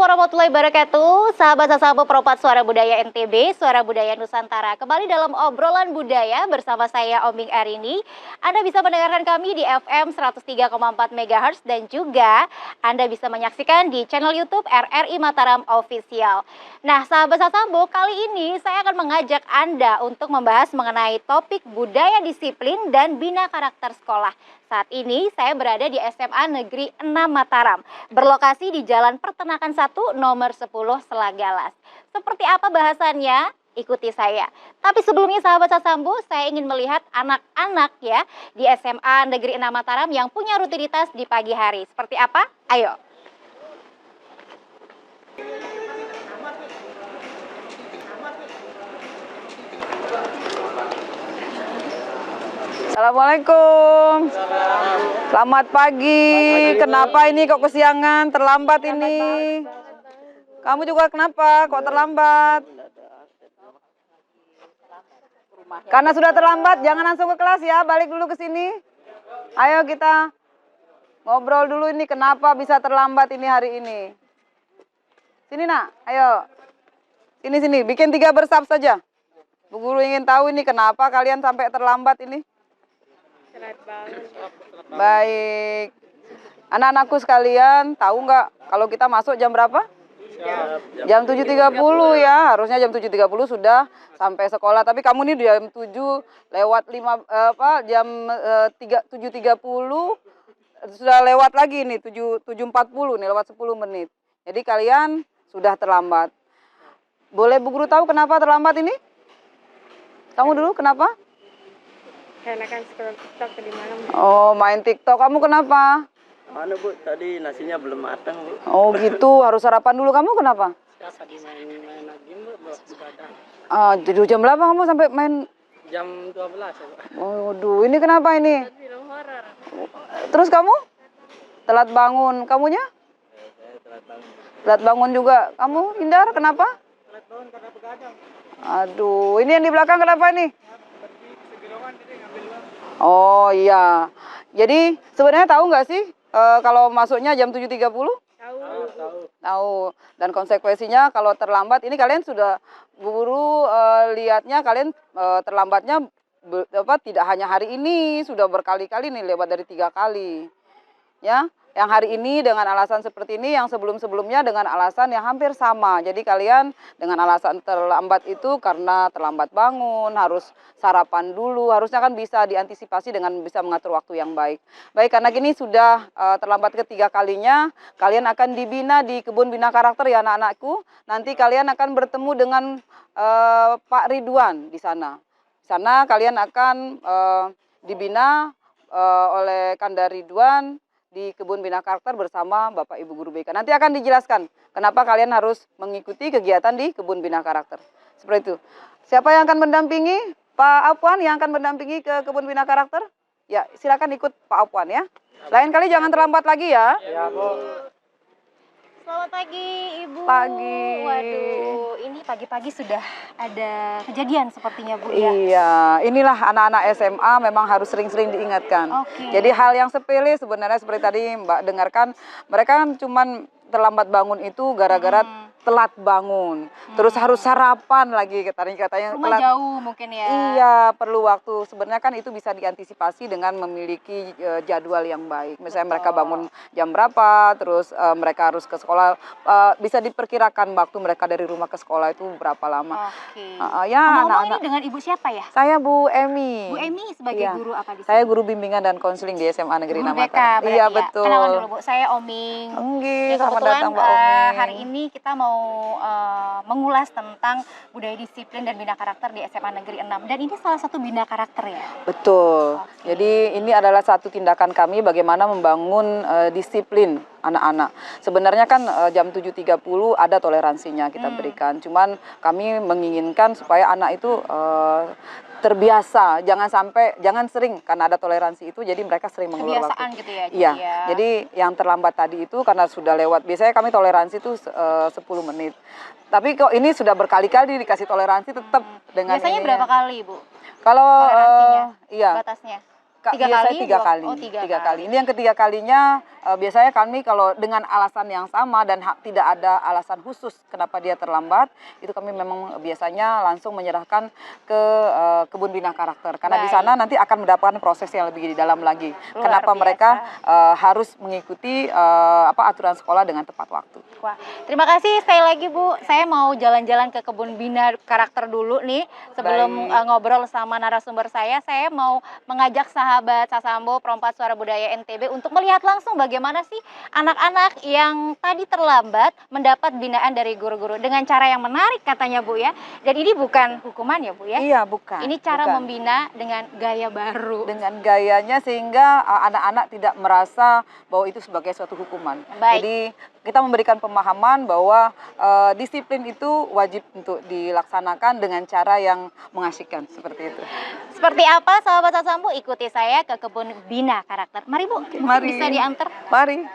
warahmatullahi wabarakatuh. Sahabat-sahabat Peropat Suara Budaya NTB, Suara Budaya Nusantara. Kembali dalam obrolan budaya bersama saya Oming Arini. Anda bisa mendengarkan kami di FM 103,4 MHz dan juga Anda bisa menyaksikan di channel YouTube RRI Mataram Official. Nah, sahabat-sahabat, kali ini saya akan mengajak Anda untuk membahas mengenai topik budaya disiplin dan bina karakter sekolah. Saat ini saya berada di SMA Negeri 6 Mataram, berlokasi di Jalan Peternakan 1 nomor 10 Selagalas. Seperti apa bahasannya? Ikuti saya. Tapi sebelumnya sahabat Sasambu, saya ingin melihat anak-anak ya di SMA Negeri 6 Mataram yang punya rutinitas di pagi hari. Seperti apa? Ayo. Assalamualaikum. Selamat pagi. Kenapa ini kok kesiangan, terlambat ini? Kamu juga kenapa kok terlambat? Karena sudah terlambat, jangan langsung ke kelas ya, balik dulu ke sini. Ayo kita ngobrol dulu ini kenapa bisa terlambat ini hari ini. Sini nak, ayo. Sini, bikin 3 bersab saja. Bu Guru ingin tahu ini kenapa kalian sampai terlambat ini. Baik. Anak-anakku sekalian, tahu nggak kalau kita masuk jam berapa? Jam 7.30 ya, harusnya jam 7.30 sudah sampai sekolah. Tapi kamu nih jam 7 lewat 5 jam 7.30 sudah lewat lagi nih 7.40 nih, lewat 10 menit. Jadi kalian sudah terlambat. Boleh Bu Guru tahu kenapa terlambat ini? Kamu dulu kenapa? Karena kan scroll TikTok tadi malam. Oh, main TikTok. Kamu kenapa? Mana Bu, tadi nasinya belum matang Bu. Oh gitu, harus sarapan dulu. Kamu kenapa? Tadi main lagi Bu, begadang. Jadi jam berapa kamu sampai main? Jam 12 ya Bu. Oh, aduh, ini kenapa ini? Film horor. Terus kamu? Telat bangun. Kamunya? Saya telat bangun. Telat bangun juga. Kamu, Indar, kenapa? Telat bangun karena begadang. Aduh, ini yang di belakang kenapa ini? Oh iya. Jadi sebenarnya tahu nggak sih kalau masuknya jam 7.30? Tahu. Dan konsekuensinya kalau terlambat, ini kalian sudah Bu Guru lihatnya kalian terlambatnya tidak hanya hari ini, sudah berkali-kali nih, lewat dari 3 kali. Ya, yang hari ini dengan alasan seperti ini, yang sebelum-sebelumnya dengan alasan yang hampir sama. Jadi kalian dengan alasan terlambat itu karena terlambat bangun, harus sarapan dulu, harusnya kan bisa diantisipasi dengan bisa mengatur waktu yang baik. Baik, karena gini sudah terlambat ketiga kalinya, kalian akan dibina di kebun bina karakter ya anak-anakku. Nanti kalian akan bertemu dengan Pak Ridwan di sana. Di sana kalian akan dibina oleh Kanda Ridwan di kebun bina karakter bersama Bapak Ibu Guru BK. Nanti akan dijelaskan kenapa kalian harus mengikuti kegiatan di kebun bina karakter. Seperti itu. Siapa yang akan mendampingi? Pak Apwan yang akan mendampingi ke kebun bina karakter? Ya, silakan ikut Pak Apwan ya. Lain kali jangan terlambat lagi ya. Ya Bu. Selamat pagi Ibu. Pagi. Waduh, ini pagi-pagi sudah ada kejadian sepertinya Bu ya. Iya, inilah anak-anak SMA memang harus sering-sering diingatkan. Oke. Jadi hal yang sepele sebenarnya seperti tadi Mbak dengarkan, mereka kan cuman terlambat bangun itu gara-gara telat bangun. Terus harus sarapan lagi katanya. Rumah jauh mungkin ya. Iya, perlu waktu. Sebenarnya kan itu bisa diantisipasi dengan memiliki jadwal yang baik. Misalnya mereka bangun jam berapa, terus mereka harus ke sekolah. Bisa diperkirakan waktu mereka dari rumah ke sekolah itu berapa lama. Oke. Ya, Ngomong-ngomong anak-anak. ini dengan Ibu siapa ya? Saya Bu Emi. Bu Emi sebagai Iya. guru apa di sini? Saya guru bimbingan dan konseling di SMA Negeri 6 Guru BK Mataram. berarti Iya, ya. betul. Kenalan dulu Bu, saya Oming. Enggih, Ya, selamat kebetulan datang Mbak Oming. hari ini kita mau mengulas tentang budaya disiplin dan bina karakter di SMA Negeri 6. Dan ini salah satu bina karakter ya? Betul. Oke. Jadi ini adalah satu tindakan kami bagaimana membangun disiplin anak-anak. Sebenarnya kan jam 7.30 ada toleransinya kita berikan. Cuman kami menginginkan supaya anak itu terbiasa, jangan sering karena ada toleransi itu jadi mereka sering mengeluarkan Kebiasaan waktu. gitu ya. Iya. Jadi yang terlambat tadi itu karena sudah lewat. Biasanya kami toleransi itu 10 menit. Tapi kok ini sudah berkali-kali dikasih toleransi tetap dengan Biasanya ininya. berapa kali Bu? Kalau Toleransinya? iya. Batasnya? Biasanya 3 kali. Oh, tiga Tiga kali. Ini yang ketiga kalinya biasanya kami kalau dengan alasan yang sama dan tidak ada alasan khusus kenapa dia terlambat, itu kami memang biasanya langsung menyerahkan ke kebun bina karakter. Karena di sana nanti akan mendapatkan proses yang lebih di dalam lagi. Kenapa mereka harus mengikuti aturan sekolah dengan tepat waktu. Wah, terima kasih sekali lagi Bu. Saya mau jalan-jalan ke kebun bina karakter dulu nih. Sebelum ngobrol sama narasumber saya mau mengajak sahabat Sasambo Perompak Suara Budaya NTB untuk melihat langsung bagaimana sih anak-anak yang tadi terlambat mendapat binaan dari guru-guru dengan cara yang menarik katanya Bu ya. Dan ini bukan hukuman ya Bu ya? Iya, bukan. Ini cara membina dengan gaya baru. Dengan gayanya sehingga anak-anak tidak merasa bahwa itu sebagai suatu hukuman. Jadi kita memberikan pemahaman bahwa disiplin itu wajib untuk dilaksanakan dengan cara yang mengasyikkan seperti itu. Seperti apa sahabat Sasambo? Ikuti saya ke kebun bina karakter. Mari Bu, mari. Bisa diantar? Mari.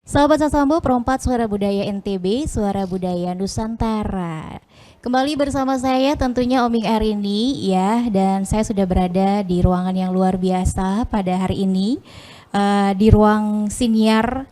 Sahabat Sasambo Perompak Suara Budaya NTB, Suara Budaya Nusantara. Kembali bersama saya tentunya Oming Arini ya, dan saya sudah berada di ruangan yang luar biasa pada hari ini, di ruang siniar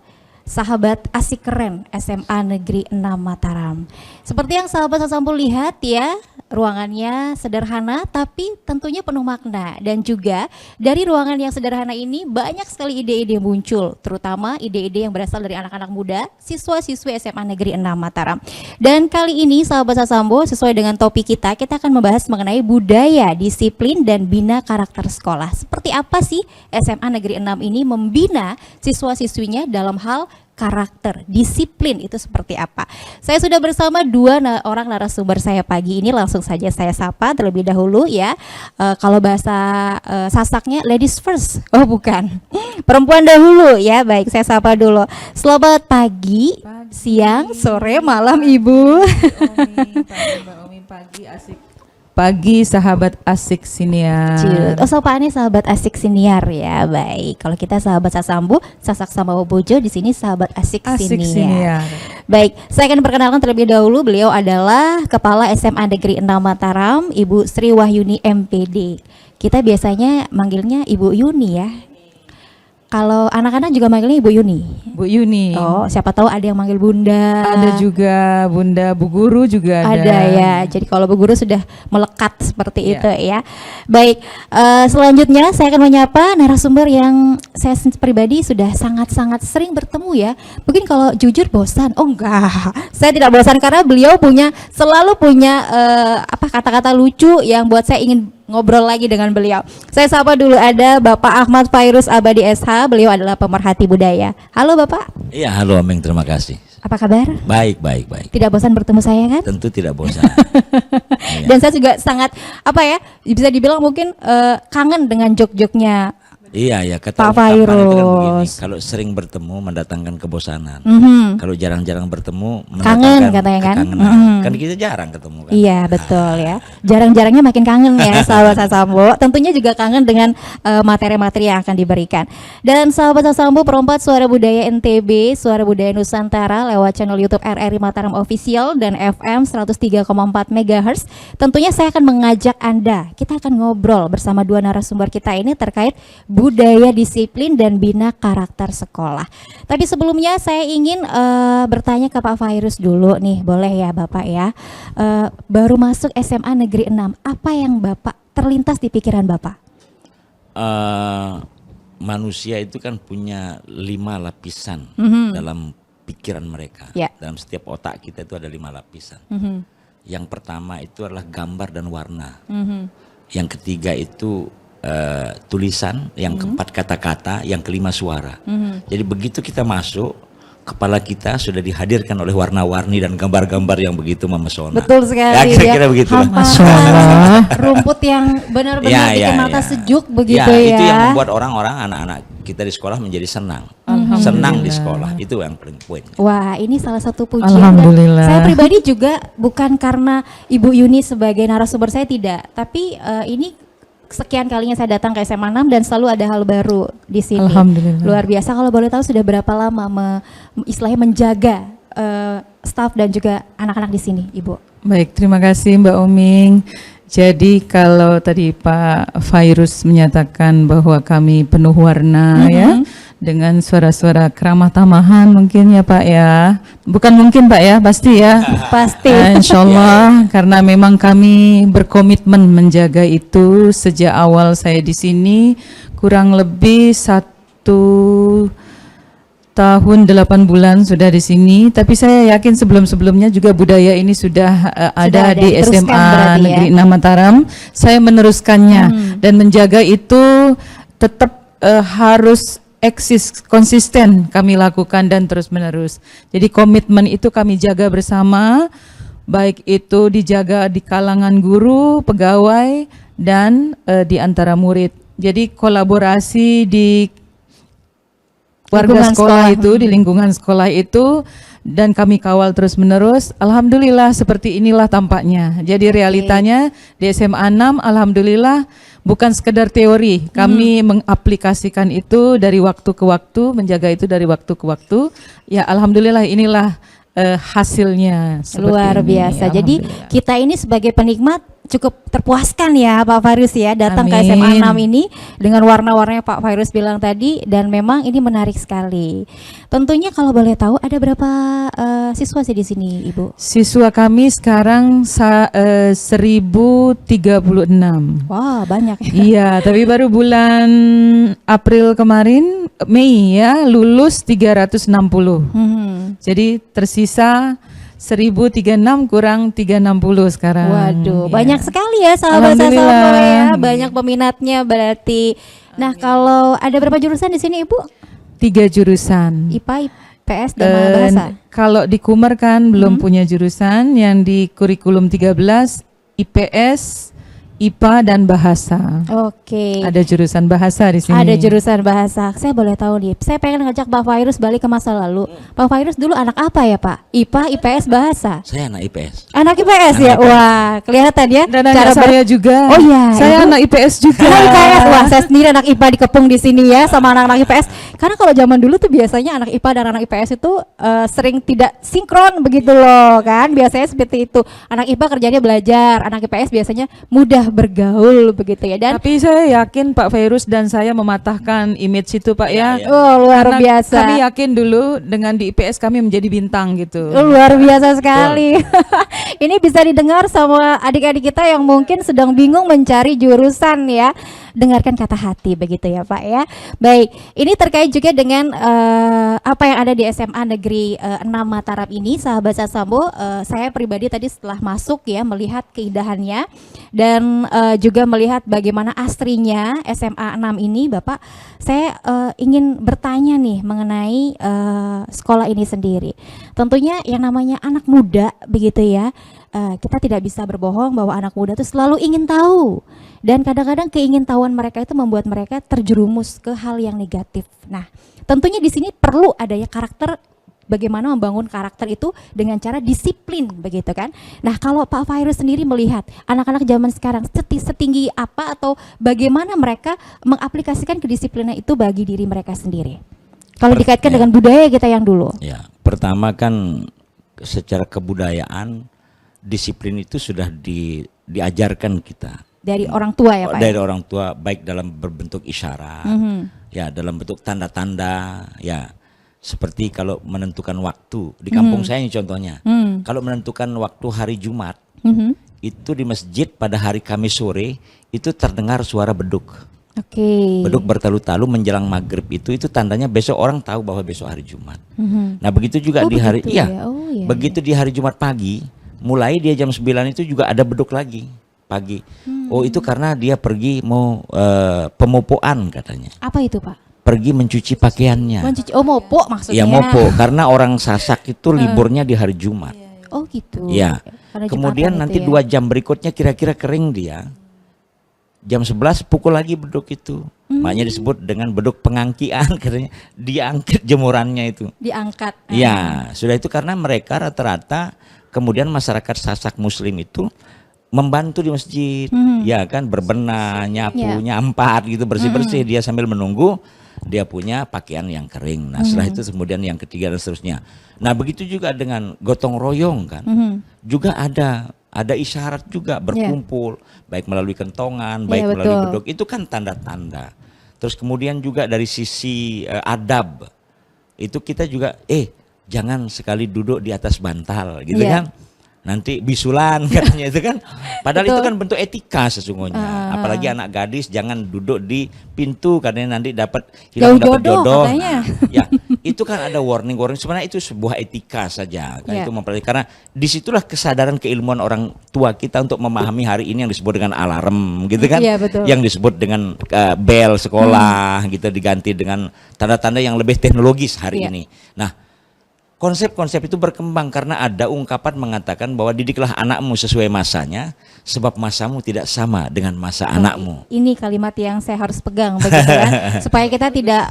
Sahabat Asik Keren SMA Negeri 6 Mataram. Seperti yang sahabat Sasambo lihat ya, ruangannya sederhana tapi tentunya penuh makna, dan juga dari ruangan yang sederhana ini banyak sekali ide-ide muncul, terutama ide-ide yang berasal dari anak-anak muda, siswa-siswi SMA Negeri 6 Mataram. Dan kali ini sahabat Sasambo, sesuai dengan topik kita akan membahas mengenai budaya, disiplin dan bina karakter sekolah. Seperti apa sih SMA Negeri 6 ini membina siswa-siswinya dalam hal karakter, disiplin itu seperti apa? Saya sudah bersama dua orang narasumber saya pagi ini, langsung saja saya sapa terlebih dahulu ya. Kalau bahasa Sasaknya ladies first. Oh bukan, perempuan dahulu ya. Baik, saya sapa dulu. Selamat pagi, siang, sore, malam Ibu. Mbak Omi, pagi asik. Pagi sahabat asik siniar. Oh sapaan sahabat asik siniar ya. Baik, kalau kita sahabat Sasambo, Sasak sama Bojo, di sini sahabat asik siniar. Baik, saya akan perkenalkan terlebih dahulu. Beliau adalah Kepala SMA Negeri 6 Mataram, Ibu Sri Wahyuni MPD. Kita biasanya manggilnya Ibu Yuni ya. Kalau anak-anak juga manggilnya Ibu Yuni. Bu Yuni. Oh, siapa tahu ada yang manggil Bunda. Ada juga Bunda, Bu Guru juga ada. Ada ya. Jadi kalau Bu Guru sudah melekat seperti itu ya. Baik, selanjutnya saya akan menyapa narasumber yang saya pribadi sudah sangat-sangat sering bertemu ya. Mungkin kalau jujur bosan. Oh enggak. Saya tidak bosan karena beliau selalu punya kata-kata lucu yang buat saya ingin ngobrol lagi dengan beliau. Saya sapa dulu, ada Bapak Ahmad Fairuz Abadi SH. Beliau adalah pemerhati budaya. Halo Bapak. Iya, halo Ameng, terima kasih. Apa kabar? Baik. Tidak bosan bertemu saya kan? Tentu tidak bosan. Iya. Dan saya juga sangat bisa dibilang mungkin kangen dengan jok-joknya Iya, Pak kata ungkapan itu kan begini, Fairuz. kalau sering bertemu mendatangkan kebosanan. Mhm. Kalau jarang-jarang bertemu Kangen mendatangkan katanya kan? kekangenan. Mhm. Kan kita jarang ketemu kan. Iya betul ya. Jarang-jarangnya makin kangen ya sahabat Sasambo. Tentunya juga kangen dengan materi-materi yang akan diberikan. Dan sahabat Sasambo Perompak Suara Budaya NTB, Suara Budaya Nusantara lewat channel YouTube RRI Mataram Official dan FM 103,4 MHz. Tentunya saya akan mengajak Anda, kita akan ngobrol bersama dua narasumber kita ini terkait budaya, disiplin dan bina karakter sekolah. Tapi sebelumnya saya ingin bertanya ke Pak Fairuz dulu nih, boleh ya Bapak ya. Baru masuk SMA Negeri 6, apa yang Bapak terlintas di pikiran Bapak? Manusia itu kan punya 5 lapisan dalam pikiran mereka. Ya. Dalam setiap otak kita itu ada 5 lapisan. Yang pertama itu adalah gambar dan warna. Yang ketiga itu tulisan, yang keempat kata-kata, yang kelima suara. Jadi begitu kita masuk, kepala kita sudah dihadirkan oleh warna-warni dan gambar-gambar yang begitu memesona. Betul sekali ya. Kira-kira begitu. Rumput yang benar-benar bikin mata sejuk begitu ya. Itu yang membuat orang-orang, anak-anak kita di sekolah menjadi senang. Senang di sekolah, itu yang paling poin. Wah, ini salah satu pujian. Alhamdulillah. Saya pribadi juga bukan karena Ibu Yuni sebagai narasumber, saya tidak. Tapi ini sekian kalinya saya datang ke SMA 6 dan selalu ada hal baru di sini. Alhamdulillah. Luar biasa. Kalau boleh tahu sudah berapa lama istilahnya menjaga staf dan juga anak-anak di sini, Ibu? Baik, terima kasih Mbak Oming. Jadi kalau tadi Pak Fairuz menyatakan bahwa kami penuh warna ya, dengan suara-suara keramah tamahan mungkin ya Pak ya. Bukan mungkin Pak ya, pasti ya. Pasti. Insya Allah, karena memang kami berkomitmen menjaga itu sejak awal saya di sini, kurang lebih 1 tahun 8 bulan sudah di sini, tapi saya yakin sebelum-sebelumnya juga budaya ini sudah ada di diteruskan SMA berarti ya. Negeri 6 Mataram. Saya meneruskannya dan menjaga itu tetap harus eksis, konsisten kami lakukan dan terus-menerus. Jadi komitmen itu kami jaga bersama, baik itu dijaga di kalangan guru, pegawai, dan di antara murid. Jadi kolaborasi di warga Lingkungan sekolah sekolah. itu, di lingkungan sekolah itu, dan kami kawal terus-menerus. Alhamdulillah seperti inilah tampaknya. Jadi realitanya di SMA 6, alhamdulillah bukan sekedar teori, kami mengaplikasikan itu dari waktu ke waktu, menjaga itu dari waktu ke waktu. Ya alhamdulillah inilah hasilnya. Seperti Luar ini. biasa. Jadi Alhamdulillah. kita ini sebagai penikmat cukup terpuaskan ya Pak Fairuz ya, datang ke Amin. SMA 6 ini dengan warna-warna yang Pak Fairuz bilang tadi, dan memang ini menarik sekali. Tentunya kalau boleh tahu ada berapa siswa sih di sini Ibu? Siswa kami sekarang 1036. Wah, banyak ya. Iya, tapi baru bulan April kemarin, Mei ya, lulus 360. Jadi tersisa 1036 kurang 360 sekarang. Waduh, Ya. banyak sekali ya sahabat Sasopo Alhamdulillah. ya, banyak peminatnya berarti. Nah, kalau ada berapa jurusan di sini Ibu? 3 jurusan. IPA, IPS, dan bahasa. Kalau di Kumer kan belum punya jurusan, yang di kurikulum 13 IPS, IPA dan bahasa. Oke. Ada jurusan bahasa di sini. Ada jurusan bahasa. Saya boleh tahu nih, saya pengen ngajak Pak Fairuz balik ke masa lalu. Pak Fairuz dulu anak apa ya Pak? IPA, IPS, bahasa. Saya anak IPS. Anak IPS ya? Wah, kelihatan ya. Dan anak saya juga. Oh iya, Saya Ibu. anak IPS juga. Anak IPS, wah saya sendiri anak IPA dikepung di sini ya sama anak-anak IPS. Karena kalau zaman dulu tuh biasanya anak IPA dan anak IPS itu sering tidak sinkron begitu loh kan. Biasanya seperti itu. Anak IPA kerjanya belajar, anak IPS biasanya mudah bergaul begitu ya. Dan Tapi saya yakin Pak Fairuz dan saya mematahkan image itu Pak ya. oh, luar Karena biasa. Kami yakin dulu dengan di IPS kami menjadi bintang gitu. Luar biasa sekali. Ini bisa didengar sama adik-adik kita yang mungkin sedang bingung mencari jurusan ya. Dengarkan kata hati begitu ya Pak ya. Baik, ini terkait juga dengan apa yang ada di SMA Negeri 6 Mataram ini, sahabat Sasambo. Saya pribadi tadi setelah masuk ya melihat keindahannya dan juga melihat bagaimana asrinya SMA 6 ini, Bapak. Saya ingin bertanya nih mengenai sekolah ini sendiri. Tentunya yang namanya anak muda begitu ya. Kita tidak bisa berbohong bahwa anak muda itu selalu ingin tahu, dan kadang-kadang keingintahuan mereka itu membuat mereka terjerumus ke hal yang negatif. Nah, tentunya di sini perlu adanya karakter, bagaimana membangun karakter itu dengan cara disiplin begitu kan. Nah, kalau Pak Fairuz sendiri melihat anak-anak zaman sekarang setinggi apa atau bagaimana mereka mengaplikasikan kedisiplinan itu bagi diri mereka sendiri, kalau dikaitkan dengan budaya kita yang dulu? Ya, pertama kan secara kebudayaan disiplin itu sudah diajarkan kita Dari orang tua ya Pak? dari orang tua, baik dalam berbentuk isyarat, ya dalam bentuk tanda-tanda, ya seperti kalau menentukan waktu di kampung saya ini contohnya, kalau menentukan waktu hari Jumat itu di masjid pada hari Kamis sore itu terdengar suara beduk. Oke. Beduk bertalu-talu menjelang maghrib itu tandanya besok orang tahu bahwa besok hari Jumat. Nah begitu juga Oh, di hari begitu iya, ya. Oh, iya, begitu di hari Jumat pagi, mulai dia jam 9 itu juga ada beduk lagi pagi. Oh itu karena dia pergi mau pemopoan katanya, Apa itu Pak? pergi mencuci pakaiannya. Mencuci, oh mopo maksudnya. Ya mopo, karena orang Sasak itu liburnya di hari Jumat. Oh gitu. Ya. Karena Kemudian Jumatan nanti itu ya. 2 jam berikutnya kira-kira kering dia. Jam 11 pukul lagi beduk itu. Makanya disebut dengan beduk pengangkian katanya. Diangkit jemurannya itu. Diangkat. Ya, sudah itu karena mereka rata-rata kemudian masyarakat Sasak Muslim itu membantu di masjid. Ya kan berbenah, nyapu, Ya. nyampat gitu, bersih-bersih dia sambil menunggu dia punya pakaian yang kering. Nah, setelah itu kemudian yang ketiga dan seterusnya. Nah, begitu juga dengan gotong royong kan. Juga ada isyarat juga berkumpul, baik melalui kentongan, baik melalui beduk. Itu kan tanda-tanda. Terus kemudian juga dari sisi adab, itu kita juga jangan sekali duduk di atas bantal gitu kan. Nanti bisulan katanya itu kan. Padahal itu kan bentuk etika sesungguhnya. Apalagi anak gadis jangan duduk di pintu karena nanti dapat dapat jodoh. Nah, ya, itu kan ada warning. Sebenarnya itu sebuah etika saja. Itu mempelajari karena disitulah kesadaran keilmuan orang tua kita untuk memahami hari ini yang disebut dengan alarm gitu kan. Yang disebut dengan bel sekolah gitu diganti dengan tanda-tanda yang lebih teknologis hari ini. Nah, konsep-konsep itu berkembang karena ada ungkapan mengatakan bahwa didiklah anakmu sesuai masanya, sebab masamu tidak sama dengan masa anakmu. Ini kalimat yang saya harus pegang begitu ya, supaya kita tidak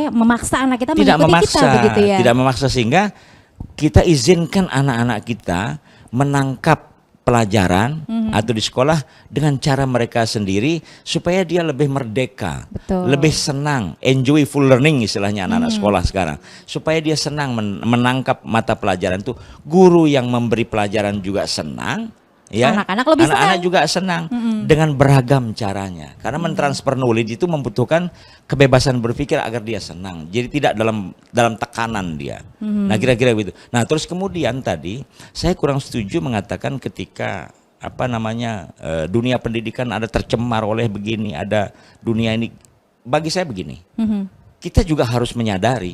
memaksa anak kita mengikuti kita begitu ya. Tidak memaksa sehingga kita izinkan anak-anak kita menangkap pelajaran atau di sekolah dengan cara mereka sendiri supaya dia lebih merdeka, lebih senang, enjoyful learning istilahnya anak-anak sekolah sekarang. Supaya dia senang menangkap mata pelajaran itu, guru yang memberi pelajaran juga senang, ya. Anak-anak juga senang dengan beragam caranya. Karena mentransfer knowledge itu membutuhkan kebebasan berpikir agar dia senang. Jadi tidak dalam tekanan dia. Nah, kira-kira begitu. Nah, terus kemudian tadi saya kurang setuju mengatakan ketika dunia pendidikan ada tercemar oleh begini, ada dunia ini. Bagi saya begini. Kita juga harus menyadari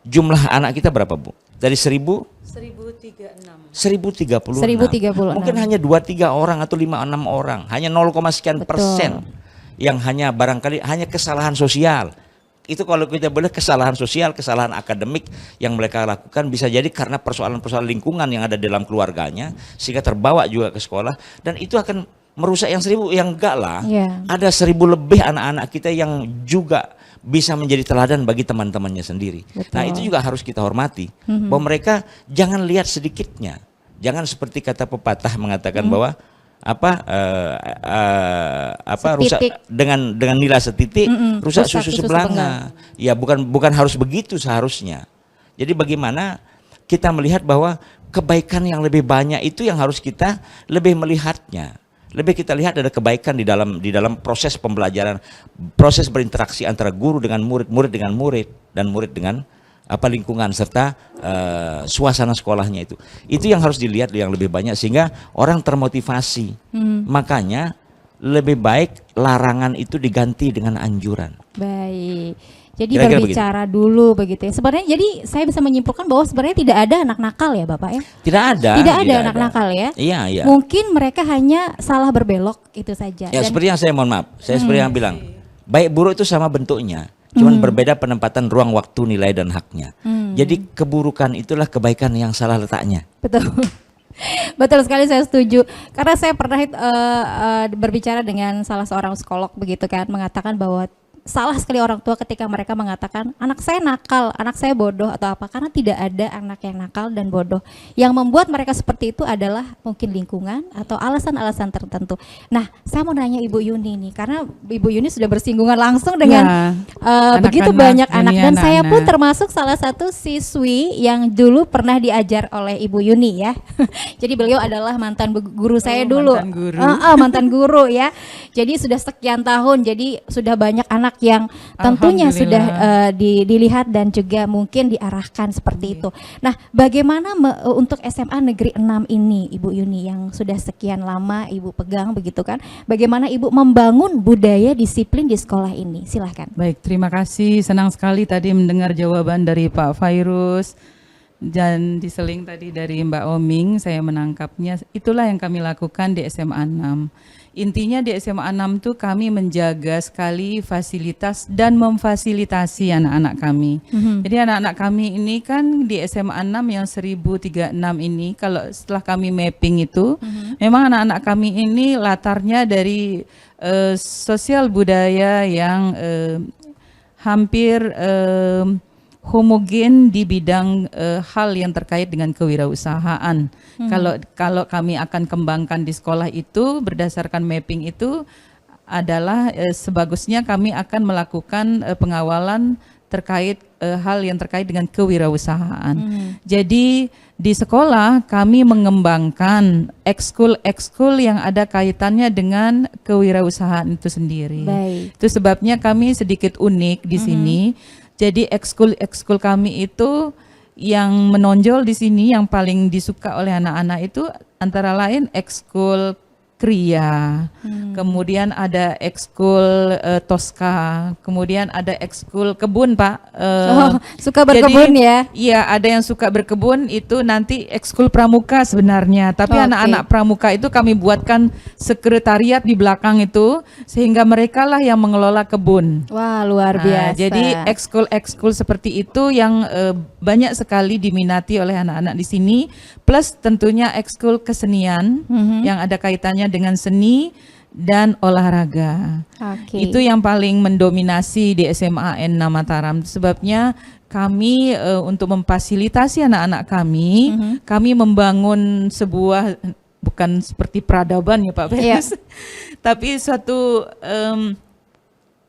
jumlah anak kita berapa, Bu? Dari 1036. Mungkin hanya 2-3 orang atau 5-6 orang, hanya 0, sekian persen yang hanya barangkali hanya kesalahan sosial. Itu kalau kita boleh kesalahan sosial, kesalahan akademik yang mereka lakukan bisa jadi karena persoalan-persoalan lingkungan yang ada dalam keluarganya sehingga terbawa juga ke sekolah dan itu akan merusak yang 1000, yang enggak lah. Ada 1000 lebih anak-anak kita yang juga bisa menjadi teladan bagi teman-temannya sendiri. Nah, itu juga harus kita hormati bahwa mereka jangan lihat sedikitnya. Jangan seperti kata pepatah mengatakan bahwa rusak dengan nila setitik rusak susu sebelanga. Ya, bukan harus begitu seharusnya. Jadi bagaimana kita melihat bahwa kebaikan yang lebih banyak itu yang harus kita lebih melihatnya. Lebih kita lihat ada kebaikan di dalam proses pembelajaran, proses berinteraksi antara guru dengan murid, murid dengan murid, dan murid dengan lingkungan serta suasana sekolahnya itu. Itu yang harus dilihat yang lebih banyak sehingga orang termotivasi. Makanya lebih baik larangan itu diganti dengan anjuran. Baik. Jadi berbicara dulu begitu ya. Sebenarnya jadi saya bisa menyimpulkan bahwa sebenarnya tidak ada anak nakal ya Bapak ya. Tidak ada anak nakal ya. Iya. Mungkin mereka hanya salah berbelok itu saja. Ya, seperti yang saya seperti yang bilang, baik buruk itu sama bentuknya. Cuman berbeda penempatan ruang, waktu, nilai dan haknya. Jadi keburukan itulah kebaikan yang salah letaknya. Betul. Betul sekali, saya setuju. Karena saya pernah berbicara dengan salah seorang psikolog begitu kan, mengatakan bahwa salah sekali orang tua ketika mereka mengatakan anak saya nakal, anak saya bodoh atau apa, karena tidak ada anak yang nakal dan bodoh. Yang membuat mereka seperti itu adalah mungkin lingkungan atau alasan-alasan tertentu. Nah, saya mau nanya Ibu Yuni nih, karena Ibu Yuni sudah bersinggungan langsung dengan begitu banyak anak dan saya pun termasuk salah satu siswi yang dulu pernah diajar oleh Ibu Yuni ya. Jadi beliau adalah mantan guru saya dulu. Mantan guru ya. Jadi sudah sekian tahun, jadi sudah banyak anak yang tentunya sudah dilihat dan juga mungkin diarahkan seperti itu. Nah, bagaimana untuk SMA Negeri 6 ini Ibu Yuni yang sudah sekian lama Ibu pegang begitu kan, bagaimana Ibu membangun budaya disiplin di sekolah ini? Silahkan. Baik, terima kasih, senang sekali tadi mendengar jawaban dari Pak Fairuz dan diseling tadi dari Mbak Oming. Saya menangkapnya, itulah yang kami lakukan di SMA 6. Intinya di SMA 6 tuh kami menjaga sekali fasilitas dan memfasilitasi anak-anak kami. Jadi anak-anak kami ini kan di SMA 6 yang 1036 ini, kalau setelah kami mapping itu, memang anak-anak kami ini latarnya dari sosial budaya yang hampir homogen di bidang hal yang terkait dengan kewirausahaan. Kalau kami akan kembangkan di sekolah itu berdasarkan mapping itu, adalah sebagusnya kami akan melakukan pengawalan terkait hal yang terkait dengan kewirausahaan. Jadi di sekolah kami mengembangkan ekskul yang ada kaitannya dengan kewirausahaan itu sendiri. Baik. Itu sebabnya kami sedikit unik di sini. Jadi ekskul kami itu yang menonjol di sini yang paling disuka oleh anak-anak itu antara lain ekskul Kriya, kemudian ada ekskul Tosca, kemudian ada ekskul kebun Pak. Suka berkebun jadi, ya? Iya, ada yang suka berkebun itu nanti ekskul pramuka sebenarnya. Tapi Oke. anak-anak pramuka itu kami buatkan sekretariat di belakang itu sehingga mereka lah yang mengelola kebun. Wah, luar Nah, biasa. jadi ekskul seperti itu yang banyak sekali diminati oleh anak-anak di sini, plus tentunya ekskul kesenian yang ada kaitannya dengan seni dan olahraga. Oke. Itu yang paling mendominasi di SMA N Mataram. Sebabnya kami untuk memfasilitasi anak-anak kami membangun sebuah bukan seperti peradaban ya Pak Iya. Feris, tapi suatu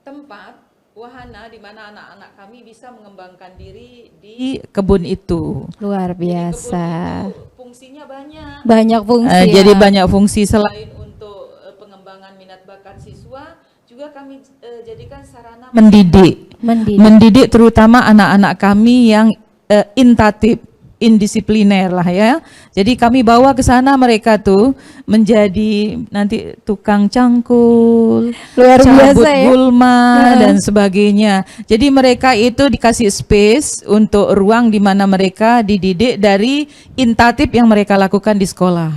tempat wahana di mana anak-anak kami bisa mengembangkan diri di kebun itu. Luar Jadi biasa. kebun itu fungsinya banyak. Banyak fungsi. Jadi ya. banyak fungsi selain untuk pengembangan minat bakat siswa, juga kami jadikan sarana mendidik. Mendidik terutama anak-anak kami yang intatif, indisipliner lah ya. Jadi kami bawa ke sana mereka tuh menjadi nanti tukang cangkul, Luar cabut biasa ya. gulma dan sebagainya. Jadi mereka itu dikasih space untuk ruang di mana mereka dididik dari intatif yang mereka lakukan di sekolah.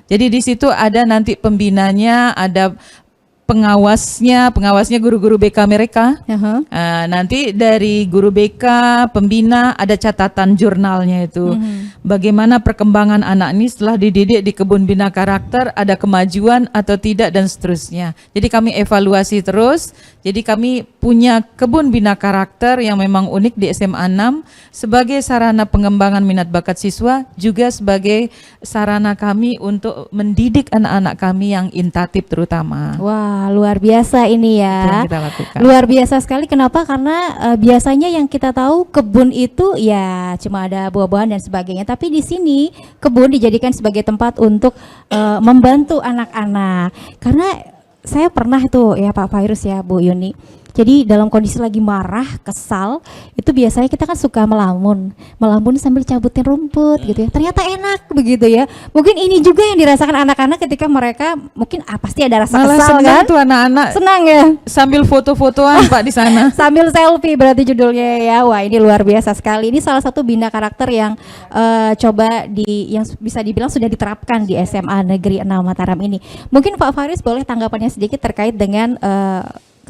Jadi di situ ada nanti pembinanya, ada pengawasnya guru-guru BK mereka. Nanti dari guru BK, pembina ada catatan jurnalnya itu. Bagaimana perkembangan anak ini setelah dididik di kebun bina karakter, ada kemajuan atau tidak dan seterusnya. Jadi kami evaluasi terus. Jadi kami punya kebun bina karakter yang memang unik di SMA 6 sebagai sarana pengembangan minat bakat siswa, juga sebagai sarana kami untuk mendidik anak-anak kami yang intatif terutama. Wah, luar biasa ini Itu yang ya. kita lakukan. Luar biasa sekali. Kenapa? Karena biasanya yang kita tahu kebun itu ya cuma ada buah-buahan dan sebagainya. Tapi di sini kebun dijadikan sebagai tempat untuk membantu anak-anak. Karena saya pernah tuh ya Pak Fairuz ya Bu Yuni. Jadi dalam kondisi lagi marah, kesal, itu biasanya kita kan suka melamun sambil cabutin rumput gitu ya. Ternyata enak begitu ya. Mungkin ini juga yang dirasakan anak-anak ketika mereka mungkin pasti ada rasa Malah kesal senang kan? tuh anak-anak Senang ya. sambil foto-fotoan Pak di sana. Sambil selfie berarti judulnya ya. Wah, ini luar biasa sekali. Ini salah satu bina karakter yang yang bisa dibilang sudah diterapkan di SMA Negeri 6 Mataram ini. Mungkin Pak Faris boleh tanggapannya sedikit terkait dengan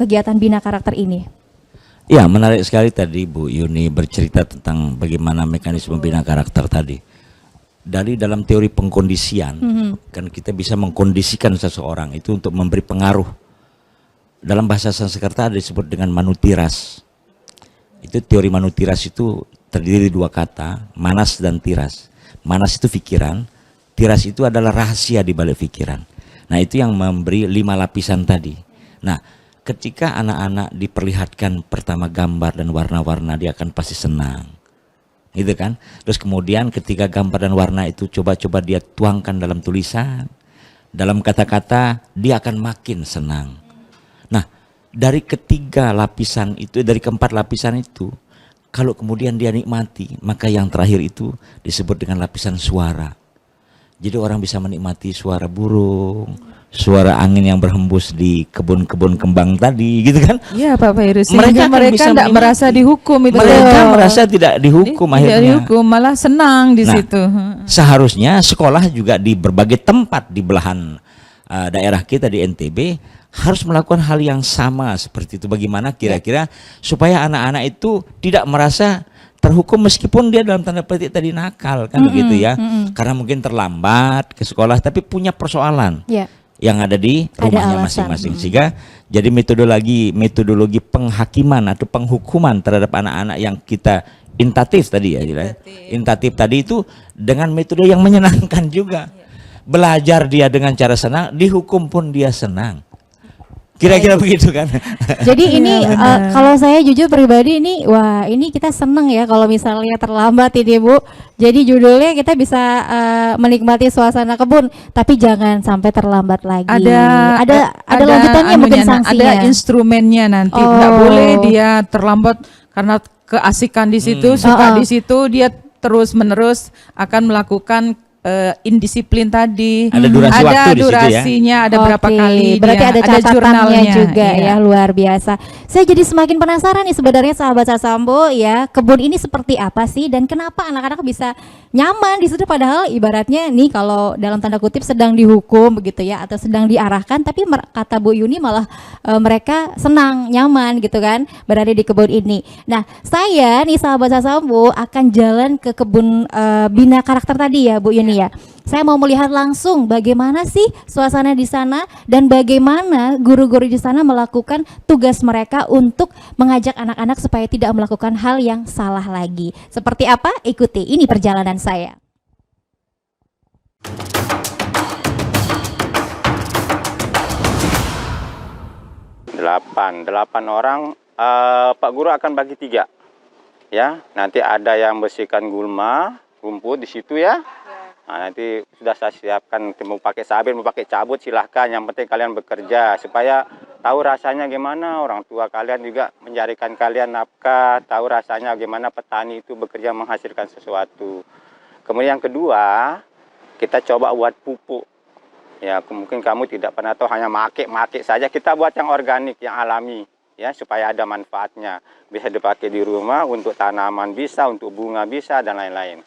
kegiatan bina karakter ini. Ya, menarik sekali tadi Bu Yuni bercerita tentang bagaimana mekanisme bina karakter tadi. Dari dalam teori pengkondisian, kan kita bisa mengkondisikan seseorang itu untuk memberi pengaruh. Dalam bahasa Sanskerta disebut dengan manutiras. Itu teori manutiras itu terdiri dari dua kata, manas dan tiras. Manas itu pikiran, tiras itu adalah rahasia di balik pikiran. Nah, itu yang memberi 5 lapisan tadi. Nah, ketika anak-anak diperlihatkan pertama gambar dan warna-warna, dia akan pasti senang, gitu kan. Terus kemudian ketika gambar dan warna itu coba-coba dia tuangkan dalam tulisan, dalam kata-kata, dia akan makin senang. Nah, dari ketiga lapisan itu, dari keempat lapisan itu, kalau kemudian dia nikmati, maka yang terakhir itu disebut dengan lapisan suara. Jadi orang bisa menikmati suara burung, suara angin yang berhembus di kebun-kebun kembang tadi, gitu kan? Iya Pak Fairuz. Mereka Mereka akan bisa tidak menikmati. merasa dihukum itu. Mereka merasa tidak dihukum Tidak akhirnya. dihukum, malah senang di Nah, situ. Seharusnya sekolah juga di berbagai tempat di belahan daerah kita di NTB harus melakukan hal yang sama seperti itu. Bagaimana kira-kira supaya anak-anak itu tidak merasa terhukum meskipun dia dalam tanda petik tadi nakal kan begitu ya. Karena mungkin terlambat ke sekolah tapi punya persoalan Ya. yang ada di rumahnya alasan. masing-masing. Sehingga jadi metodologi penghakiman atau penghukuman terhadap anak-anak yang kita intatif tadi ya, intatif tadi itu dengan metode yang menyenangkan juga. Belajar dia dengan cara senang, dihukum pun dia senang. Kira-kira begitu kan. Jadi ini Iya, benar. kalau saya jujur pribadi ini, wah ini kita seneng ya kalau misalnya terlambat ini Bu. Jadi judulnya kita bisa menikmati suasana kebun, tapi jangan sampai terlambat lagi. Ada lanjutannya mungkin anunya, sanksinya. ada instrumennya nanti. Nggak Oh. boleh dia terlambat karena keasikan di situ, suka di situ, dia terus-menerus akan melakukan indisiplin tadi. Ada durasi waktu di situ ya? durasinya, ada berapa Oke, kali berarti dia, ada catatannya jurnalnya, juga iya. ya, luar biasa. Saya jadi semakin penasaran nih sebenarnya sahabat Sasambo ya, kebun ini seperti apa sih dan kenapa anak-anak bisa nyaman di situ padahal ibaratnya nih kalau dalam tanda kutip sedang dihukum begitu ya atau sedang diarahkan, tapi kata Bu Yuni malah mereka senang, nyaman gitu kan berada di kebun ini. Nah, saya nih sahabat Sasambo akan jalan ke kebun bina karakter tadi ya Bu Yuni ya. Saya mau melihat langsung bagaimana sih suasana di sana dan bagaimana guru-guru di sana melakukan tugas mereka untuk mengajak anak-anak supaya tidak melakukan hal yang salah lagi. Seperti apa? Ikuti, ini perjalanan saya. Delapan orang. Pak Guru akan bagi 3, ya. Nanti ada yang bersihkan gulma, rumput di situ ya. Nah, nanti sudah saya siapkan, mau pakai sabit, mau pakai cabut silahkan. Yang penting kalian bekerja supaya tahu rasanya gimana. Orang tua kalian juga mencarikan kalian nafkah, tahu rasanya gimana petani itu bekerja menghasilkan sesuatu. Kemudian yang kedua, kita coba buat pupuk. Ya, mungkin kamu tidak pernah tahu, hanya make saja. Kita buat yang organik, yang alami, ya, supaya ada manfaatnya. Bisa dipakai di rumah untuk tanaman bisa, untuk bunga bisa, dan lain-lain.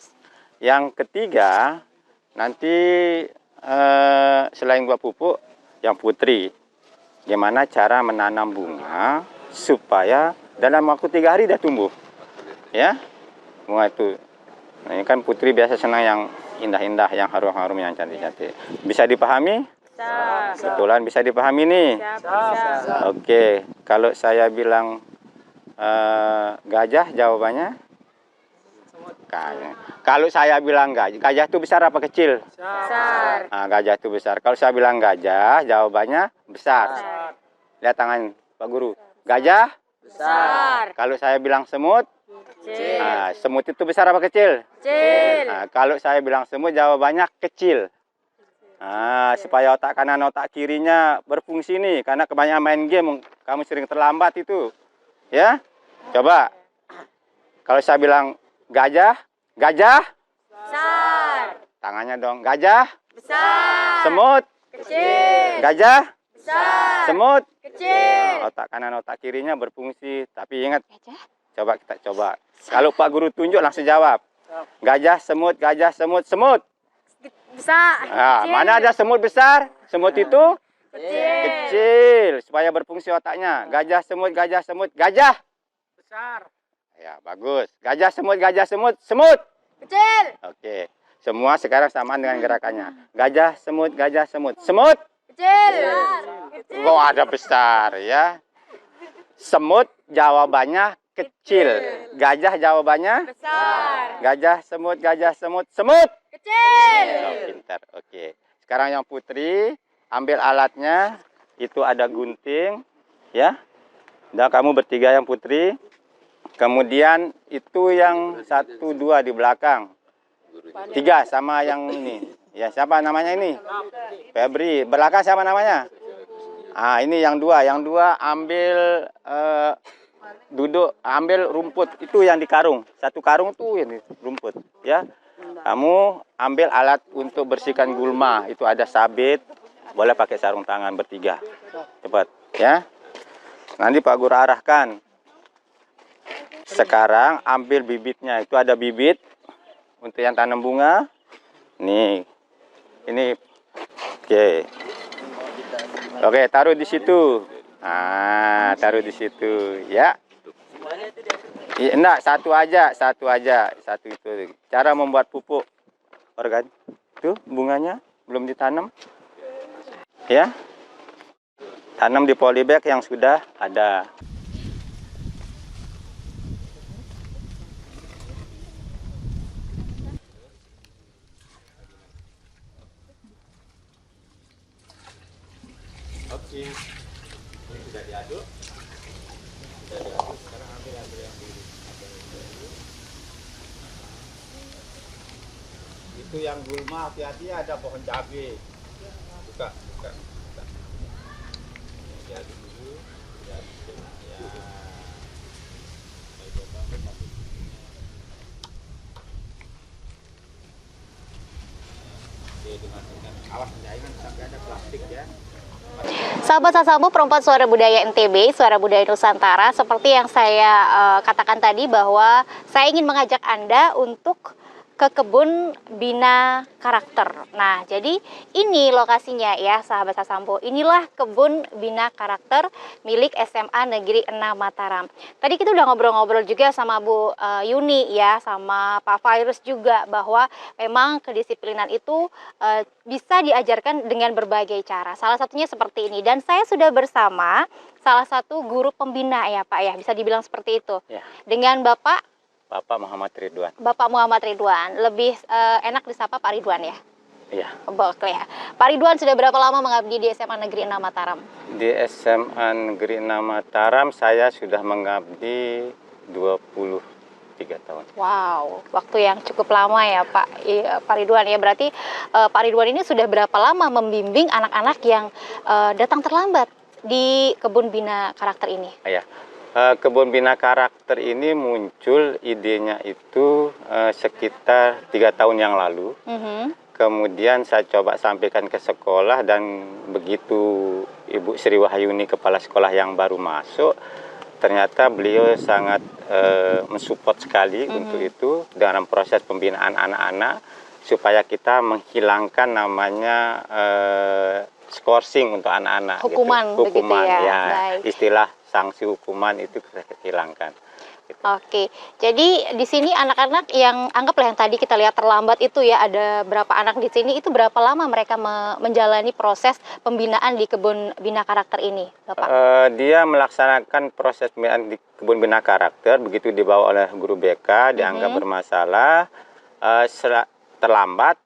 Yang ketiga, nanti selain buat pupuk, yang putri, gimana cara menanam bunga supaya dalam waktu 3 hari dah tumbuh, ya, bunga itu. Nah, ini kan putri biasa senang yang indah-indah, yang harum-harum, yang cantik-cantik. Bisa dipahami? Betulan bisa dipahami nih? Oke, kalau saya bilang gajah, jawabannya? Kalau saya bilang gajah itu besar apa kecil? Besar. Nah, gajah itu besar. Kalau saya bilang gajah, jawabannya besar. Lihat tangan Pak Guru. Gajah? Besar. Kalau saya bilang semut? Kecil. Nah, semut itu besar apa kecil? Kecil. Nah, kalau saya bilang semut, jawabannya kecil. Nah, supaya otak kanan, otak kirinya berfungsi nih. Karena kebanyakan main game, kamu sering terlambat itu. Ya? Coba. Kalau saya bilang gajah, gajah? Besar. Tangannya dong. Gajah? Besar. Semut? Kecil. Gajah? Besar. Semut? Kecil. Otak kanan, otak kirinya berfungsi. Tapi ingat, coba kita coba. Kalau Pak Guru tunjuk langsung jawab. Gajah, semut, semut. Besar. Nah, mana ada semut besar? Semut itu? Kecil. Supaya berfungsi otaknya. Gajah, semut, gajah. Besar. Ya, bagus. Gajah, semut, semut. Kecil. Oke. Semua sekarang samaan dengan gerakannya. Gajah, semut, semut. Kecil. Oh, ada besar ya. Semut jawabannya kecil. Gajah jawabannya besar. Gajah, semut, semut. Kecil. Oh, pintar. Oke. Sekarang yang putri, ambil alatnya. Itu ada gunting, ya. Dan kamu bertiga yang putri. Kemudian itu yang 1, 2 di belakang. 3 sama yang ini. Ya, siapa namanya ini? Febri. Belakang siapa namanya? Ah, ini yang 2. Yang 2 ambil duduk, ambil rumput itu yang di karung. 1 karung tuh ini rumput, ya. Kamu ambil alat untuk bersihkan gulma. Itu ada sabit. Boleh pakai sarung tangan bertiga. Cepat, ya. Nanti Pak Guru arahkan. Sekarang ambil bibitnya. Itu ada bibit untuk yang tanam bunga. Nih. Ini. Oke. Oke, taruh di situ. Ah, taruh di situ, ya. Enggak, satu aja. Satu itu. Cara membuat pupuk organ. Tuh, bunganya belum ditanam. Ya. Tanam di polybag yang sudah ada. Itu yang gulma, hati-hati ada pohon cabai. Buka. Jadi dulu, ya. Dimasukkan alas jangan sampai ada plastik ya. Sahabat Sasambo, perempat Suara Budaya NTB, Suara Budaya Nusantara, seperti yang saya katakan tadi bahwa saya ingin mengajak Anda untuk ke kebun bina karakter. Nah, jadi ini lokasinya ya sahabat Sasambo. Inilah kebun bina karakter milik SMA Negeri 6 Mataram. Tadi kita udah ngobrol-ngobrol juga sama Bu Yuni ya, sama Pak Virus juga, bahwa memang kedisiplinan itu bisa diajarkan dengan berbagai cara. Salah satunya seperti ini. Dan saya sudah bersama salah satu guru pembina ya Pak ya, bisa dibilang seperti itu. Ya. Dengan Bapak Muhammad Ridwan. Bapak Muhammad Ridwan, lebih enak disapa Pak Ridwan ya? Iya. Oke ya. Pak Ridwan sudah berapa lama mengabdi di SMA Negeri 6 Mataram? Di SMA Negeri 6 Mataram saya sudah mengabdi 23 tahun. Wow, waktu yang cukup lama ya Pak, Pak Ridwan ya. Berarti Pak Ridwan ini sudah berapa lama membimbing anak-anak yang datang terlambat di kebun bina karakter ini? Ya. Kebun bina karakter ini muncul idenya itu sekitar 3 tahun yang lalu. Kemudian saya coba sampaikan ke sekolah, dan begitu Ibu Sri Wahyuni kepala sekolah yang baru masuk, ternyata beliau sangat mensupport sekali untuk itu dalam proses pembinaan anak-anak supaya kita menghilangkan namanya skorsing untuk anak-anak. Hukuman, gitu. Hukuman begitu ya. ya. Baik. Istilah sanksi hukuman itu kita hilangkan. Gitu. Oke, jadi di sini anak-anak yang anggaplah yang tadi kita lihat terlambat itu ya, ada berapa anak di sini, itu berapa lama mereka menjalani proses pembinaan di kebun bina karakter ini, Bapak? Dia melaksanakan proses pembinaan di kebun bina karakter, begitu dibawa oleh guru BK, dianggap bermasalah, terlambat,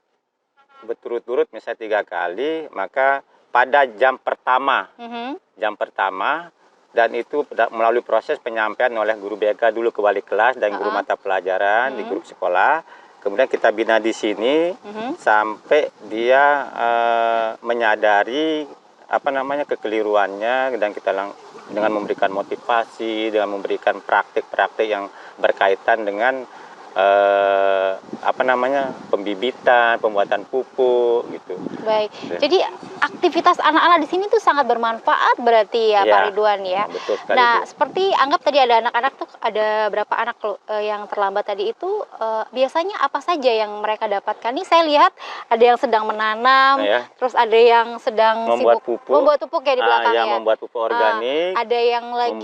berturut-turut misalnya 3 kali, maka pada jam pertama, dan itu melalui proses penyampaian oleh guru BK dulu ke wali kelas dan guru mata pelajaran di grup sekolah. Kemudian kita bina di sini sampai dia menyadari apa namanya kekeliruannya, dan kita dengan memberikan motivasi, dengan memberikan praktik-praktik yang berkaitan dengan apa namanya pembibitan, pembuatan pupuk gitu. Baik. Jadi aktivitas anak-anak di sini tuh sangat bermanfaat berarti ya, Pak Ridwan ya. Betul sekali, nah, Bu. seperti anggap tadi ada anak-anak tuh, ada berapa anak yang terlambat tadi itu, biasanya apa saja yang mereka dapatkan? Nih saya lihat ada yang sedang menanam, terus ada yang sedang membuat sibuk pupuk. membuat pupuk ya di belakang ya. Membuat pupuk organik. Ada yang lagi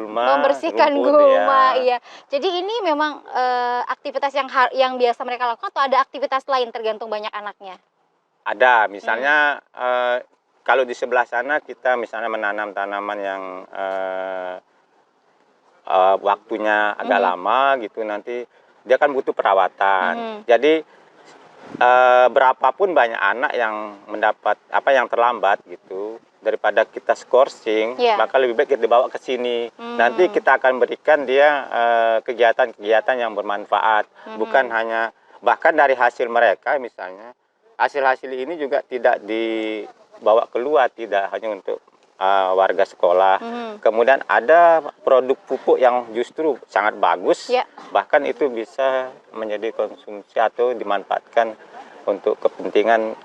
membersihkan gulma, iya. Jadi ini memang aktivitas yang biasa mereka lakukan, atau ada aktivitas lain tergantung banyak anaknya? Ada, misalnya kalau di sebelah sana kita misalnya menanam tanaman yang waktunya agak lama gitu, nanti dia kan butuh perawatan. Jadi berapapun banyak anak yang mendapat yang terlambat gitu, daripada kita skorsing, maka lebih baik kita dibawa ke sini. Nanti kita akan berikan dia kegiatan-kegiatan yang bermanfaat, bukan hanya, bahkan dari hasil mereka misalnya, hasil-hasil ini juga tidak dibawa keluar, tidak hanya untuk warga sekolah. Kemudian ada produk pupuk yang justru sangat bagus, bahkan itu bisa menjadi konsumsi atau dimanfaatkan untuk kepentingan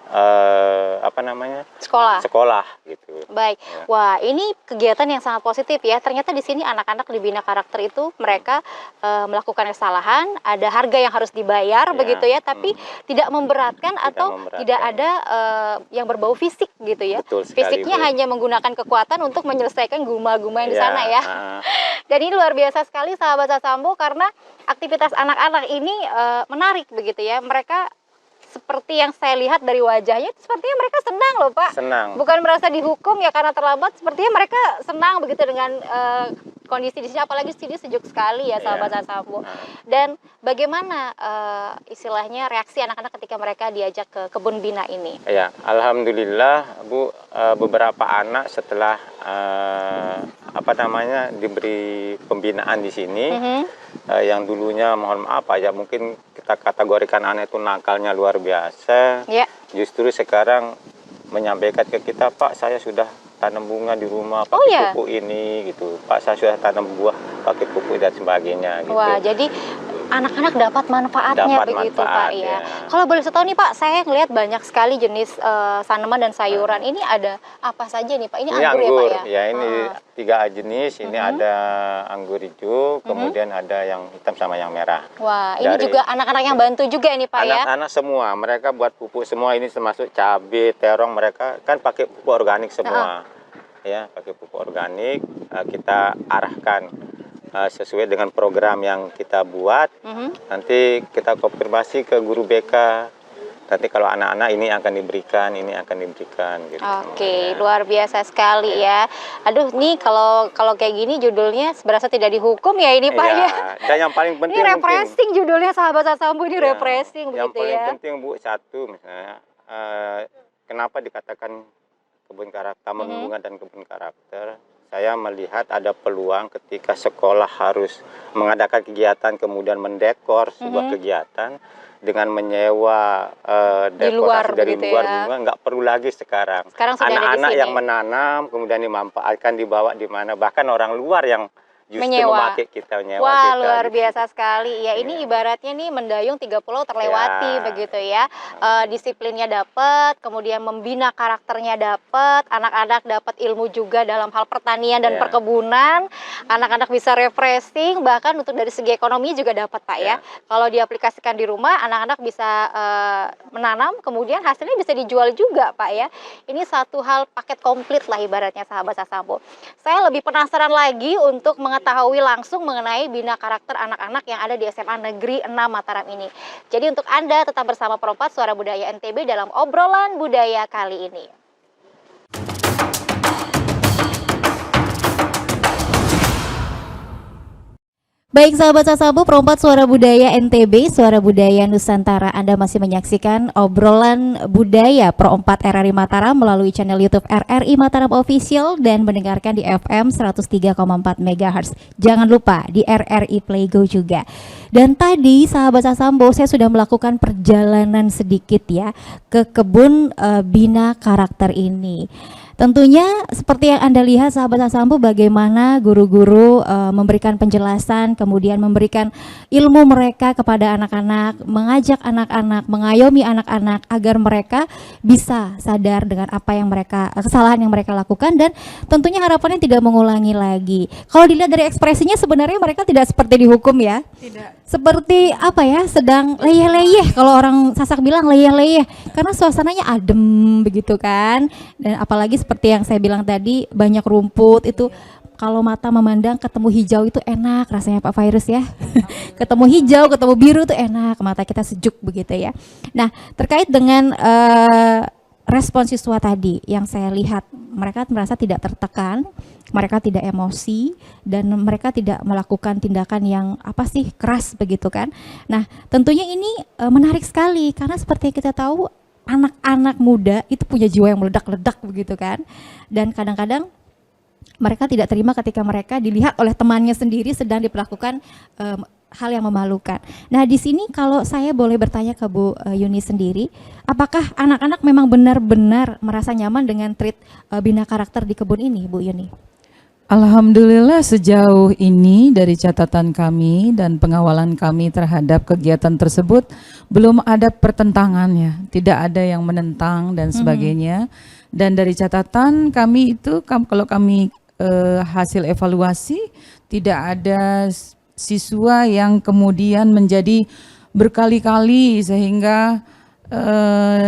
sekolah gitu. Baik. Wah, ini kegiatan yang sangat positif ya. Ternyata di sini anak-anak di bina karakter itu mereka melakukan kesalahan, ada harga yang harus dibayar begitu ya, tapi tidak memberatkan atau tidak ada yang berbau fisik gitu ya. Betul sekali, Fisiknya Bu. hanya menggunakan kekuatan untuk menyelesaikan guma-guma yang di sana ya. Dan ini luar biasa sekali sahabat Sasambo, karena aktivitas anak-anak ini menarik begitu ya. Mereka seperti yang saya lihat dari wajahnya, sepertinya mereka senang loh Pak. Senang. Bukan merasa dihukum ya karena terlambat, sepertinya mereka senang begitu dengan kondisi di sini, apalagi sini sejuk sekali ya sahabat Sasambo. Dan bagaimana istilahnya reaksi anak-anak ketika mereka diajak ke kebun bina ini? Ya, alhamdulillah Bu, beberapa anak setelah diberi pembinaan di sini. Yang dulunya mohon maaf aja mungkin kita kategorikan anak itu nakalnya luar biasa. Justru sekarang menyampaikan ke kita, Pak, saya sudah tanam bunga di rumah pakai pupuk ini gitu. Pak, saya sudah tanam buah pakai pupuk dan sebagainya gitu. Wah, jadi anak-anak dapat manfaatnya begitu Pak ya. Kalau boleh tahu nih Pak, saya ngelihat banyak sekali jenis tanaman dan sayuran. Ini ada apa saja nih Pak? Ini anggur ya Pak ya? Ya, ini 3 jenis. Ini ada anggur hijau, kemudian ada yang hitam sama yang merah. Wah, ini juga anak-anak yang bantu juga ini Pak ya? Anak-anak semua, mereka buat pupuk semua, ini termasuk cabai, terong, mereka kan pakai pupuk organik semua. Ya, pakai pupuk organik, kita arahkan sesuai dengan program yang kita buat. Nanti kita konfirmasi ke guru BK. Nanti kalau anak-anak ini akan diberikan gitu. Oke, luar biasa sekali ya. Aduh, nih kalau kayak gini judulnya berasa tidak dihukum ya ini Pak ya. Dan yang paling penting ini refreshing judulnya Sahabat Sasambu ini refreshing yang begitu ya. Yang paling penting Bu, satu misalnya kenapa dikatakan kebun karakter, taman bunga dan kebun karakter? Saya melihat ada peluang ketika sekolah harus mengadakan kegiatan kemudian mendekor sebuah kegiatan dengan menyewa dekorasi dari luar bunga, nggak perlu lagi sekarang. Anak-anak yang menanam kemudian dimanfaatkan, dibawa di mana, bahkan orang luar yang justru memakai kita, menyewa. Wah, luar biasa sekali ya. Ini ibaratnya nih mendayung 3 pulau terlewati begitu ya. Disiplinnya dapat, kemudian membina karakternya dapat, anak-anak dapat ilmu juga dalam hal pertanian dan perkebunan. Anak-anak bisa refreshing, bahkan untuk dari segi ekonomi juga dapat Pak ya. Kalau diaplikasikan di rumah, anak-anak bisa menanam, kemudian hasilnya bisa dijual juga Pak ya. Ini satu hal paket komplit lah ibaratnya Sahabat Sasambu. Saya lebih penasaran lagi untuk mengetahui langsung mengenai bina karakter anak-anak yang ada di SMA Negeri 6 Mataram ini. Jadi untuk Anda tetap bersama Perempat Suara Budaya NTB dalam obrolan budaya kali ini. Baik Sahabat Sasambu, Perempat Suara Budaya NTB, Suara Budaya Nusantara. Anda masih menyaksikan obrolan budaya Pro4 RRI Mataram melalui channel YouTube RRI Mataram Official dan mendengarkan di FM 103,4 MHz. Jangan lupa di RRI Playgo juga. Dan tadi Sahabat Sasambu, saya sudah melakukan perjalanan sedikit ya ke kebun bina karakter ini. Tentunya seperti yang Anda lihat Sahabat Sasambu, bagaimana guru-guru memberikan penjelasan, kemudian memberikan ilmu mereka kepada anak-anak, mengajak anak-anak, mengayomi anak-anak agar mereka bisa sadar dengan apa yang mereka, kesalahan yang mereka lakukan, dan tentunya harapannya tidak mengulangi lagi. Kalau dilihat dari ekspresinya sebenarnya mereka tidak seperti dihukum ya. Tidak. Seperti apa ya, sedang leyeh-leyeh, kalau orang Sasak bilang leyeh-leyeh, karena suasananya adem begitu kan. Dan apalagi seperti yang saya bilang tadi, banyak rumput itu, kalau mata memandang ketemu hijau itu enak rasanya Pak Virus ya. Ketemu hijau, ketemu biru itu enak, mata kita sejuk begitu ya. Nah, terkait dengan respon siswa tadi yang saya lihat, mereka merasa tidak tertekan, mereka tidak emosi, dan mereka tidak melakukan tindakan yang keras begitu kan. Nah, tentunya ini menarik sekali karena seperti kita tahu anak-anak muda itu punya jiwa yang meledak-ledak begitu kan. Dan kadang-kadang mereka tidak terima ketika mereka dilihat oleh temannya sendiri sedang diperlakukan hal yang memalukan. Nah, di sini kalau saya boleh bertanya ke Bu Yuni sendiri, apakah anak-anak memang benar-benar merasa nyaman dengan treat bina karakter di kebun ini, Bu Yuni? Alhamdulillah sejauh ini dari catatan kami dan pengawalan kami terhadap kegiatan tersebut belum ada pertentangan ya, tidak ada yang menentang dan sebagainya. Dan dari catatan kami itu kalau kami hasil evaluasi tidak ada siswa yang kemudian menjadi berkali-kali sehingga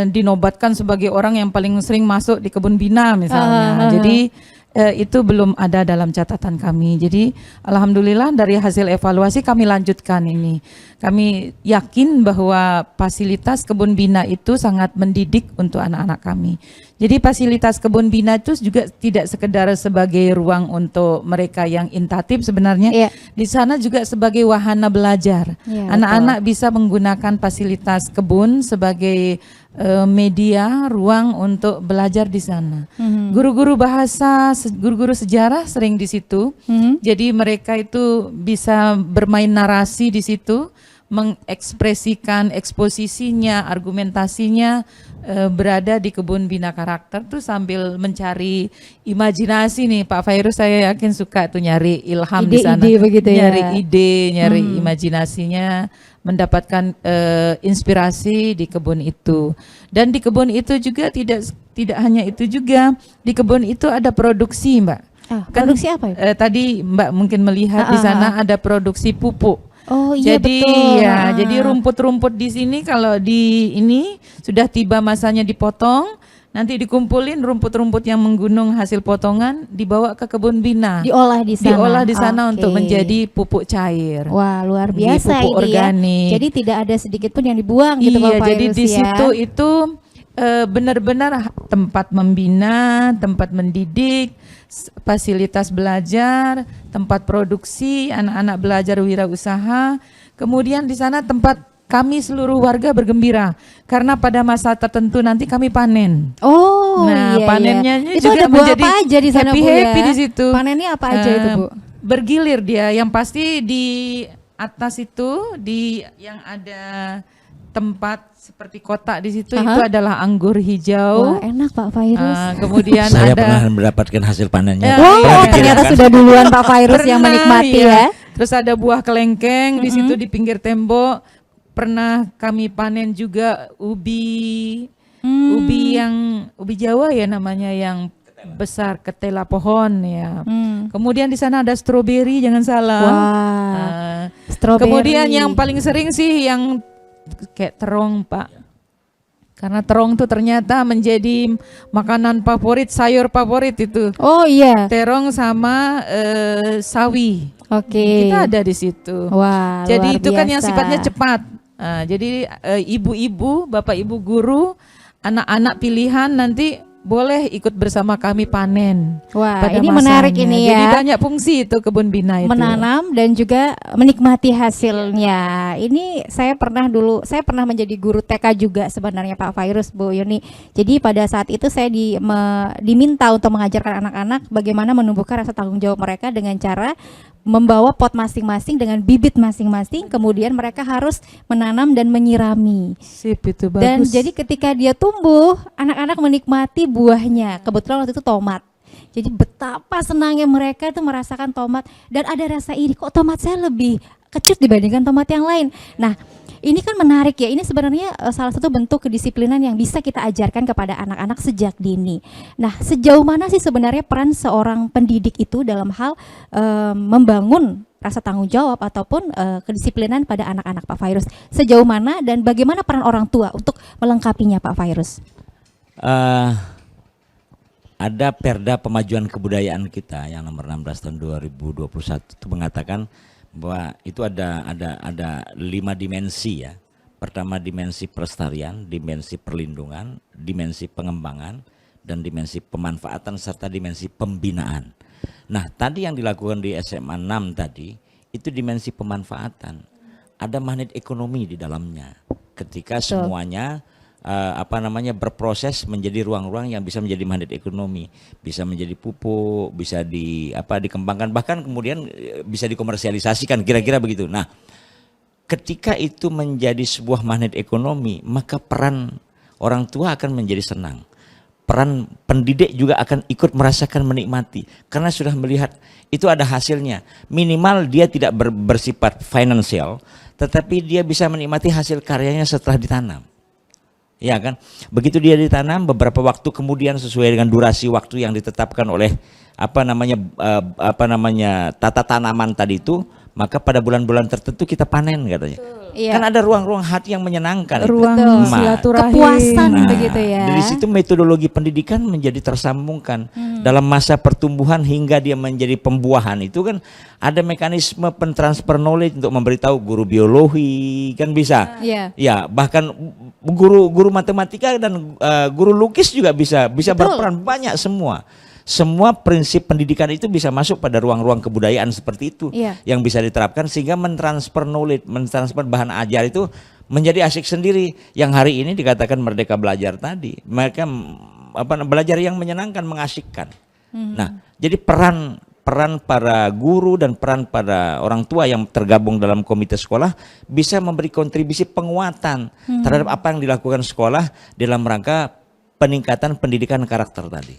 dinobatkan sebagai orang yang paling sering masuk di kebun bina misalnya. Jadi itu belum ada dalam catatan kami. Jadi alhamdulillah dari hasil evaluasi kami lanjutkan ini. Kami yakin bahwa fasilitas kebun bina itu sangat mendidik untuk anak-anak kami. Jadi fasilitas kebun bina itu juga tidak sekedar sebagai ruang untuk mereka yang intatif sebenarnya. Iya. Di sana juga sebagai wahana belajar. Iya, Anak-anak bisa menggunakan fasilitas kebun sebagai media, ruang untuk belajar di sana. Guru-guru bahasa, guru-guru sejarah sering di situ. Jadi mereka itu bisa bermain narasi di situ, mengekspresikan eksposisinya, argumentasinya, berada di kebun bina karakter tuh sambil mencari imajinasi nih. Pak Fairuz saya yakin suka tuh nyari ilham di sana, Ide-ide begitu ya. nyari ide, nyari imajinasinya, mendapatkan inspirasi di kebun itu. Dan di kebun itu juga tidak hanya itu juga, di kebun itu ada produksi, Mbak. Produksi apa ya? Tadi Mbak mungkin melihat di sana ada produksi pupuk. Oh iya, Jadi betul. ya, jadi rumput-rumput di sini kalau di ini sudah tiba masanya dipotong, nanti dikumpulin rumput-rumput yang menggunung hasil potongan dibawa ke kebun bina. Diolah di sana. Diolah di sana Oke. untuk menjadi pupuk cair. Wah, luar Jadi biasa pupuk ini organik. ya. Jadi tidak ada sedikit pun yang dibuang gitu Iya, Pak jadi Fairuz di ya. situ itu benar-benar tempat membina, tempat mendidik, fasilitas belajar, tempat produksi, anak-anak belajar wirausaha. Kemudian di sana tempat kami seluruh warga bergembira karena pada masa tertentu nanti kami panen. Oh Nah, iya, panennya iya. ini Itu juga ada buah menjadi apa aja di sana Bu ya? happy-happy di situ. Panennya apa aja itu Bu? Bergilir dia, yang pasti di atas itu yang ada tempat seperti kotak di situ itu adalah anggur hijau. Wah enak Pak Fairuz. Kemudian Saya ada pernah mendapatkan hasil panennya. Wow, iya, ternyata iya. sudah duluan Pak Fairuz yang Pernah, menikmati iya. ya. Terus ada buah kelengkeng di situ di pinggir tembok. Pernah kami panen juga ubi ubi Jawa ya namanya, yang besar, ketela pohon ya. Kemudian di sana ada stroberi, jangan salah. Wah, stroberi. Kemudian yang paling sering sih yang kayak terong, Pak. Karena terong tuh ternyata menjadi makanan favorit, sayur favorit itu. Oh iya. Terong sama sawi. Oke. Kita ada di situ. Wah, Jadi luar itu kan yang biasa. sifatnya cepat. Jadi ibu-ibu, bapak ibu guru, anak-anak pilihan nanti boleh ikut bersama kami panen. Wah, pada ini menarik masanya. ini ya. Jadi banyak fungsi itu kebun bina itu. Menanam dan juga menikmati hasilnya. Ini saya pernah menjadi guru TK juga sebenarnya Pak Fairuz, Bu Yuni. Jadi pada saat itu saya diminta untuk mengajarkan anak-anak bagaimana menumbuhkan rasa tanggung jawab mereka dengan cara membawa pot masing-masing dengan bibit masing-masing, kemudian mereka harus menanam dan menyirami. Sip, itu bagus. Dan jadi ketika dia tumbuh, anak-anak menikmati buahnya. Kebetulan waktu itu tomat. Jadi betapa senangnya mereka itu merasakan tomat dan ada rasa iri, kok tomat saya lebih kecut dibandingkan tomat yang lain. Nah, ini kan menarik ya. Ini sebenarnya salah satu bentuk kedisiplinan yang bisa kita ajarkan kepada anak-anak sejak dini. Nah, sejauh mana sih sebenarnya peran seorang pendidik itu dalam hal membangun rasa tanggung jawab ataupun kedisiplinan pada anak-anak Pak Fairuz? Sejauh mana dan bagaimana peran orang tua untuk melengkapinya Pak Fairuz? Ada Perda Pemajuan Kebudayaan kita yang nomor 16 tahun 2021 itu mengatakan bahwa itu ada 5 dimensi ya. Pertama dimensi pelestarian, dimensi perlindungan, dimensi pengembangan, dan dimensi pemanfaatan serta dimensi pembinaan. Nah, tadi yang dilakukan di SMA 6 tadi itu dimensi pemanfaatan. Ada magnet ekonomi di dalamnya. Ketika semuanya berproses menjadi ruang-ruang yang bisa menjadi magnet ekonomi, bisa menjadi pupuk, bisa dikembangkan, bahkan kemudian bisa dikomersialisasikan, kira-kira begitu. Nah, ketika itu menjadi sebuah magnet ekonomi, maka peran orang tua akan menjadi senang. Peran pendidik juga akan ikut merasakan menikmati karena sudah melihat itu ada hasilnya. Minimal dia tidak bersifat finansial, tetapi dia bisa menikmati hasil karyanya setelah ditanam. Ya kan, begitu dia ditanam beberapa waktu kemudian sesuai dengan durasi waktu yang ditetapkan oleh tata tanaman tadi itu, maka pada bulan-bulan tertentu kita panen katanya. Iya. Kan ada ruang-ruang hati yang menyenangkan. Ruang itu. silaturahim. Kepuasan begitu ya. Dari situ metodologi pendidikan menjadi tersambungkan dalam masa pertumbuhan hingga dia menjadi pembuahan. Itu kan ada mekanisme pentransfer knowledge untuk memberitahu guru biologi kan bisa. Iya. Ya, bahkan guru matematika dan guru lukis juga bisa berperan banyak semua. Semua prinsip pendidikan itu bisa masuk pada ruang-ruang kebudayaan seperti itu yang bisa diterapkan sehingga mentransfer knowledge, mentransfer bahan ajar itu menjadi asik sendiri. Yang hari ini dikatakan merdeka belajar tadi, mereka belajar yang menyenangkan, mengasyikkan. Nah, jadi peran para guru dan peran pada orang tua yang tergabung dalam komite sekolah bisa memberi kontribusi penguatan terhadap apa yang dilakukan sekolah dalam rangka peningkatan pendidikan karakter tadi.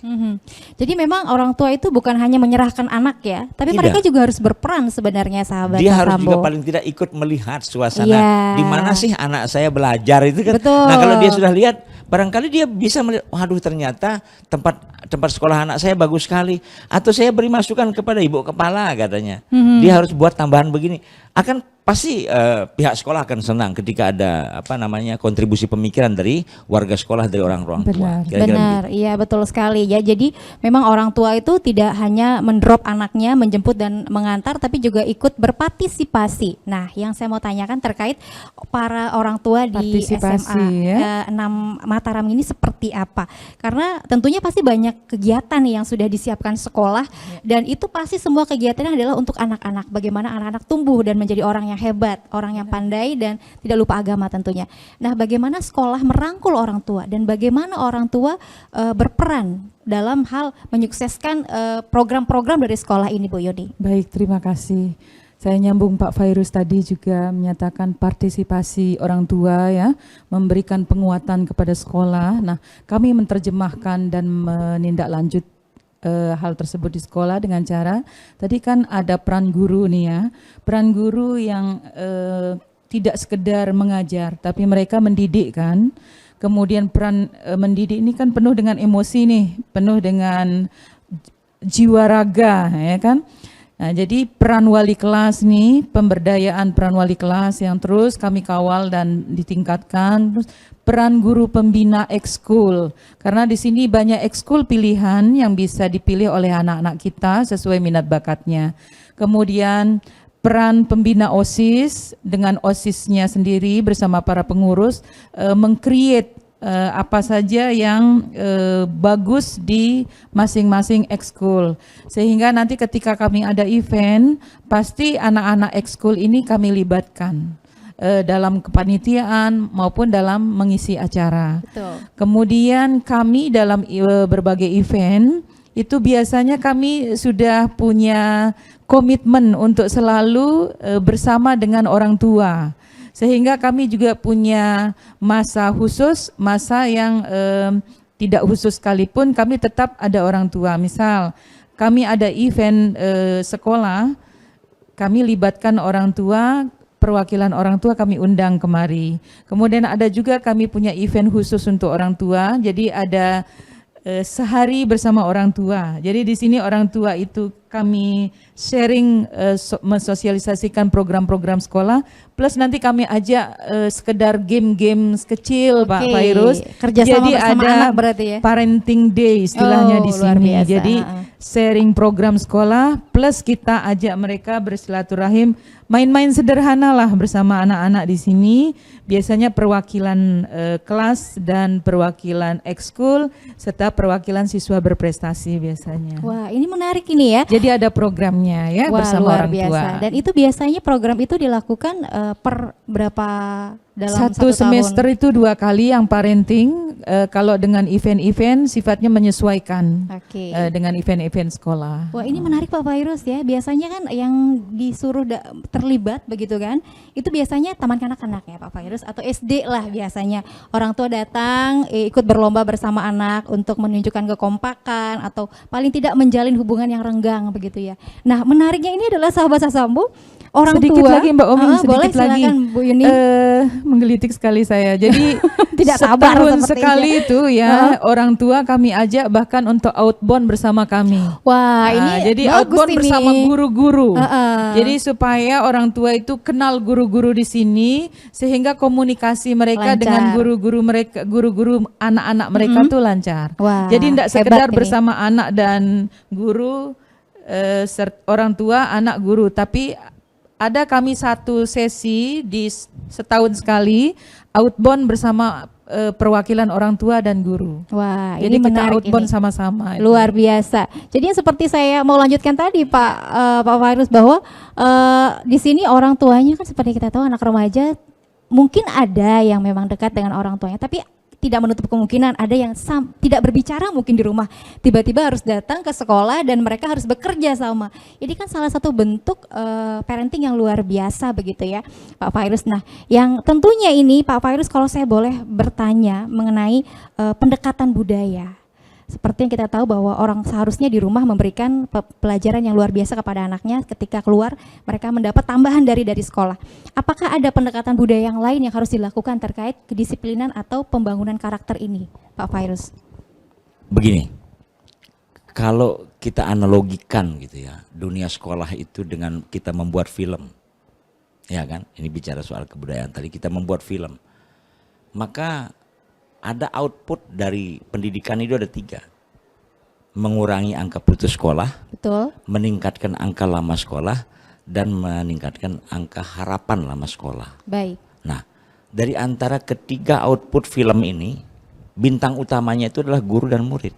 Jadi memang orang tua itu bukan hanya menyerahkan anak ya, tapi mereka juga harus berperan sebenarnya, sahabat. Dia harus juga paling tidak ikut melihat suasana di mana sih anak saya belajar itu kan. Betul. Nah, kalau dia sudah lihat, barangkali dia bisa melihat, waduh ternyata tempat sekolah anak saya bagus sekali, atau saya beri masukan kepada ibu kepala katanya. Dia harus buat tambahan begini. Akan pasti pihak sekolah akan senang ketika ada kontribusi pemikiran dari warga sekolah, dari orang tua. Benar, iya betul sekali ya. Jadi memang orang tua itu tidak hanya mendrop anaknya, menjemput dan mengantar, tapi juga ikut berpartisipasi. Nah, yang saya mau tanyakan terkait para orang tua di SMA 6 Mataram ini seperti apa? Karena tentunya pasti banyak kegiatan yang sudah disiapkan sekolah, dan itu pasti semua kegiatannya adalah untuk anak-anak. Bagaimana anak-anak tumbuh dan menjadi orang yang hebat, orang yang pandai, dan tidak lupa agama tentunya. Nah, bagaimana sekolah merangkul orang tua dan bagaimana orang tua berperan dalam hal menyukseskan program-program dari sekolah ini, Bu Yuni? Baik, terima kasih. Saya nyambung Pak Fairuz tadi juga menyatakan partisipasi orang tua ya, memberikan penguatan kepada sekolah. Nah, kami menerjemahkan dan menindaklanjut hal tersebut di sekolah dengan cara, tadi kan ada peran guru nih ya, peran guru yang tidak sekedar mengajar, tapi mereka mendidik kan. Kemudian peran mendidik ini kan penuh dengan emosi nih, penuh dengan jiwa raga ya kan. Nah, jadi peran wali kelas nih, pemberdayaan peran wali kelas yang terus kami kawal dan ditingkatkan. Terus peran guru pembina ekskul, karena di sini banyak ekskul pilihan yang bisa dipilih oleh anak-anak kita sesuai minat bakatnya. Kemudian peran pembina OSIS dengan OSISnya sendiri bersama para pengurus meng-create apa saja yang bagus di masing-masing ekskul, sehingga nanti ketika kami ada event pasti anak-anak ekskul ini kami libatkan dalam kepanitiaan maupun dalam mengisi acara. Betul. Kemudian kami dalam berbagai event itu biasanya kami sudah punya komitmen untuk selalu bersama dengan orang tua. Sehingga kami juga punya masa khusus, masa yang tidak khusus sekalipun kami tetap ada orang tua. Misal kami ada event sekolah, kami libatkan orang tua, perwakilan orang tua kami undang kemari. Kemudian ada juga kami punya event khusus untuk orang tua, jadi ada sehari bersama orang tua. Jadi di sini orang tua itu kami sharing, mensosialisasikan program-program sekolah, plus nanti kami ajak sekedar game-game kecil, Pak Fairuz. Kerjasama jadi bersama ada anak berarti ya? Parenting day istilahnya di luar sini. biasa. Jadi sharing program sekolah, plus kita ajak mereka bersilaturahim, main-main sederhana lah bersama anak-anak di sini. Biasanya perwakilan kelas dan perwakilan ekskul serta perwakilan siswa berprestasi biasanya. Wah, ini menarik ini ya. Jadi ada programnya ya. Wah, bersama luar orang biasa. tua. Dan itu biasanya program itu dilakukan per berapa dalam satu semester tahun? itu 2 kali yang parenting. Kalau dengan event-event sifatnya menyesuaikan dengan event-event sekolah. Wah, ini menarik Pak Fairuz ya. Biasanya kan yang disuruh terlibat begitu kan, itu biasanya taman kanak-kanak ya Pak Fairuz, atau SD lah biasanya. Orang tua datang ikut berlomba bersama anak untuk menunjukkan kekompakan atau paling tidak menjalin hubungan yang renggang begitu ya. Nah, menariknya ini adalah sahabat Sasambu, orang sedikit tua. lagi Mbak Omi, sedikit boleh, lagi. Silakan Bu Yuni. Menggelitik sekali saya. Jadi Tidak sabar setahun sepertinya. sekali itu ya orang tua kami ajak bahkan untuk outbound bersama kami. Wah, ini jadi bagus outbound ini. bersama guru-guru. Jadi supaya orang tua itu kenal guru-guru di sini sehingga komunikasi mereka Lancar. dengan guru-guru anak-anak mereka tuh lancar. Wah, Jadi tidak hebat sekedar ini. bersama anak dan guru, orang tua, anak, guru, tapi ada kami satu sesi di setahun sekali outbound bersama perwakilan orang tua dan guru. Wah, Jadi ini kita menarik outbound ini. sama-sama. itu. Luar biasa. Jadi yang seperti saya mau lanjutkan tadi Pak Fairuz bahwa di sini orang tuanya kan seperti kita tahu anak remaja mungkin ada yang memang dekat dengan orang tuanya, tapi tidak menutup kemungkinan ada yang tidak berbicara mungkin di rumah, tiba-tiba harus datang ke sekolah dan mereka harus bekerja sama. Ini kan salah satu bentuk parenting yang luar biasa begitu ya Pak Fairuz. Nah yang tentunya ini Pak Fairuz, kalau saya boleh bertanya mengenai pendekatan budaya. Seperti yang kita tahu bahwa orang seharusnya di rumah memberikan pelajaran yang luar biasa kepada anaknya, ketika keluar mereka mendapat tambahan dari sekolah. Apakah ada pendekatan budaya yang lain yang harus dilakukan terkait kedisiplinan atau pembangunan karakter ini, Pak Fairuz? Begini, kalau kita analogikan gitu ya, dunia sekolah itu dengan kita membuat film, ya kan? Ini bicara soal kebudayaan tadi, kita membuat film, maka ada output dari pendidikan itu ada 3. Mengurangi angka putus sekolah, Betul. meningkatkan angka lama sekolah, dan meningkatkan angka harapan lama sekolah. Baik. Nah, dari antara ketiga output film ini, bintang utamanya itu adalah guru dan murid.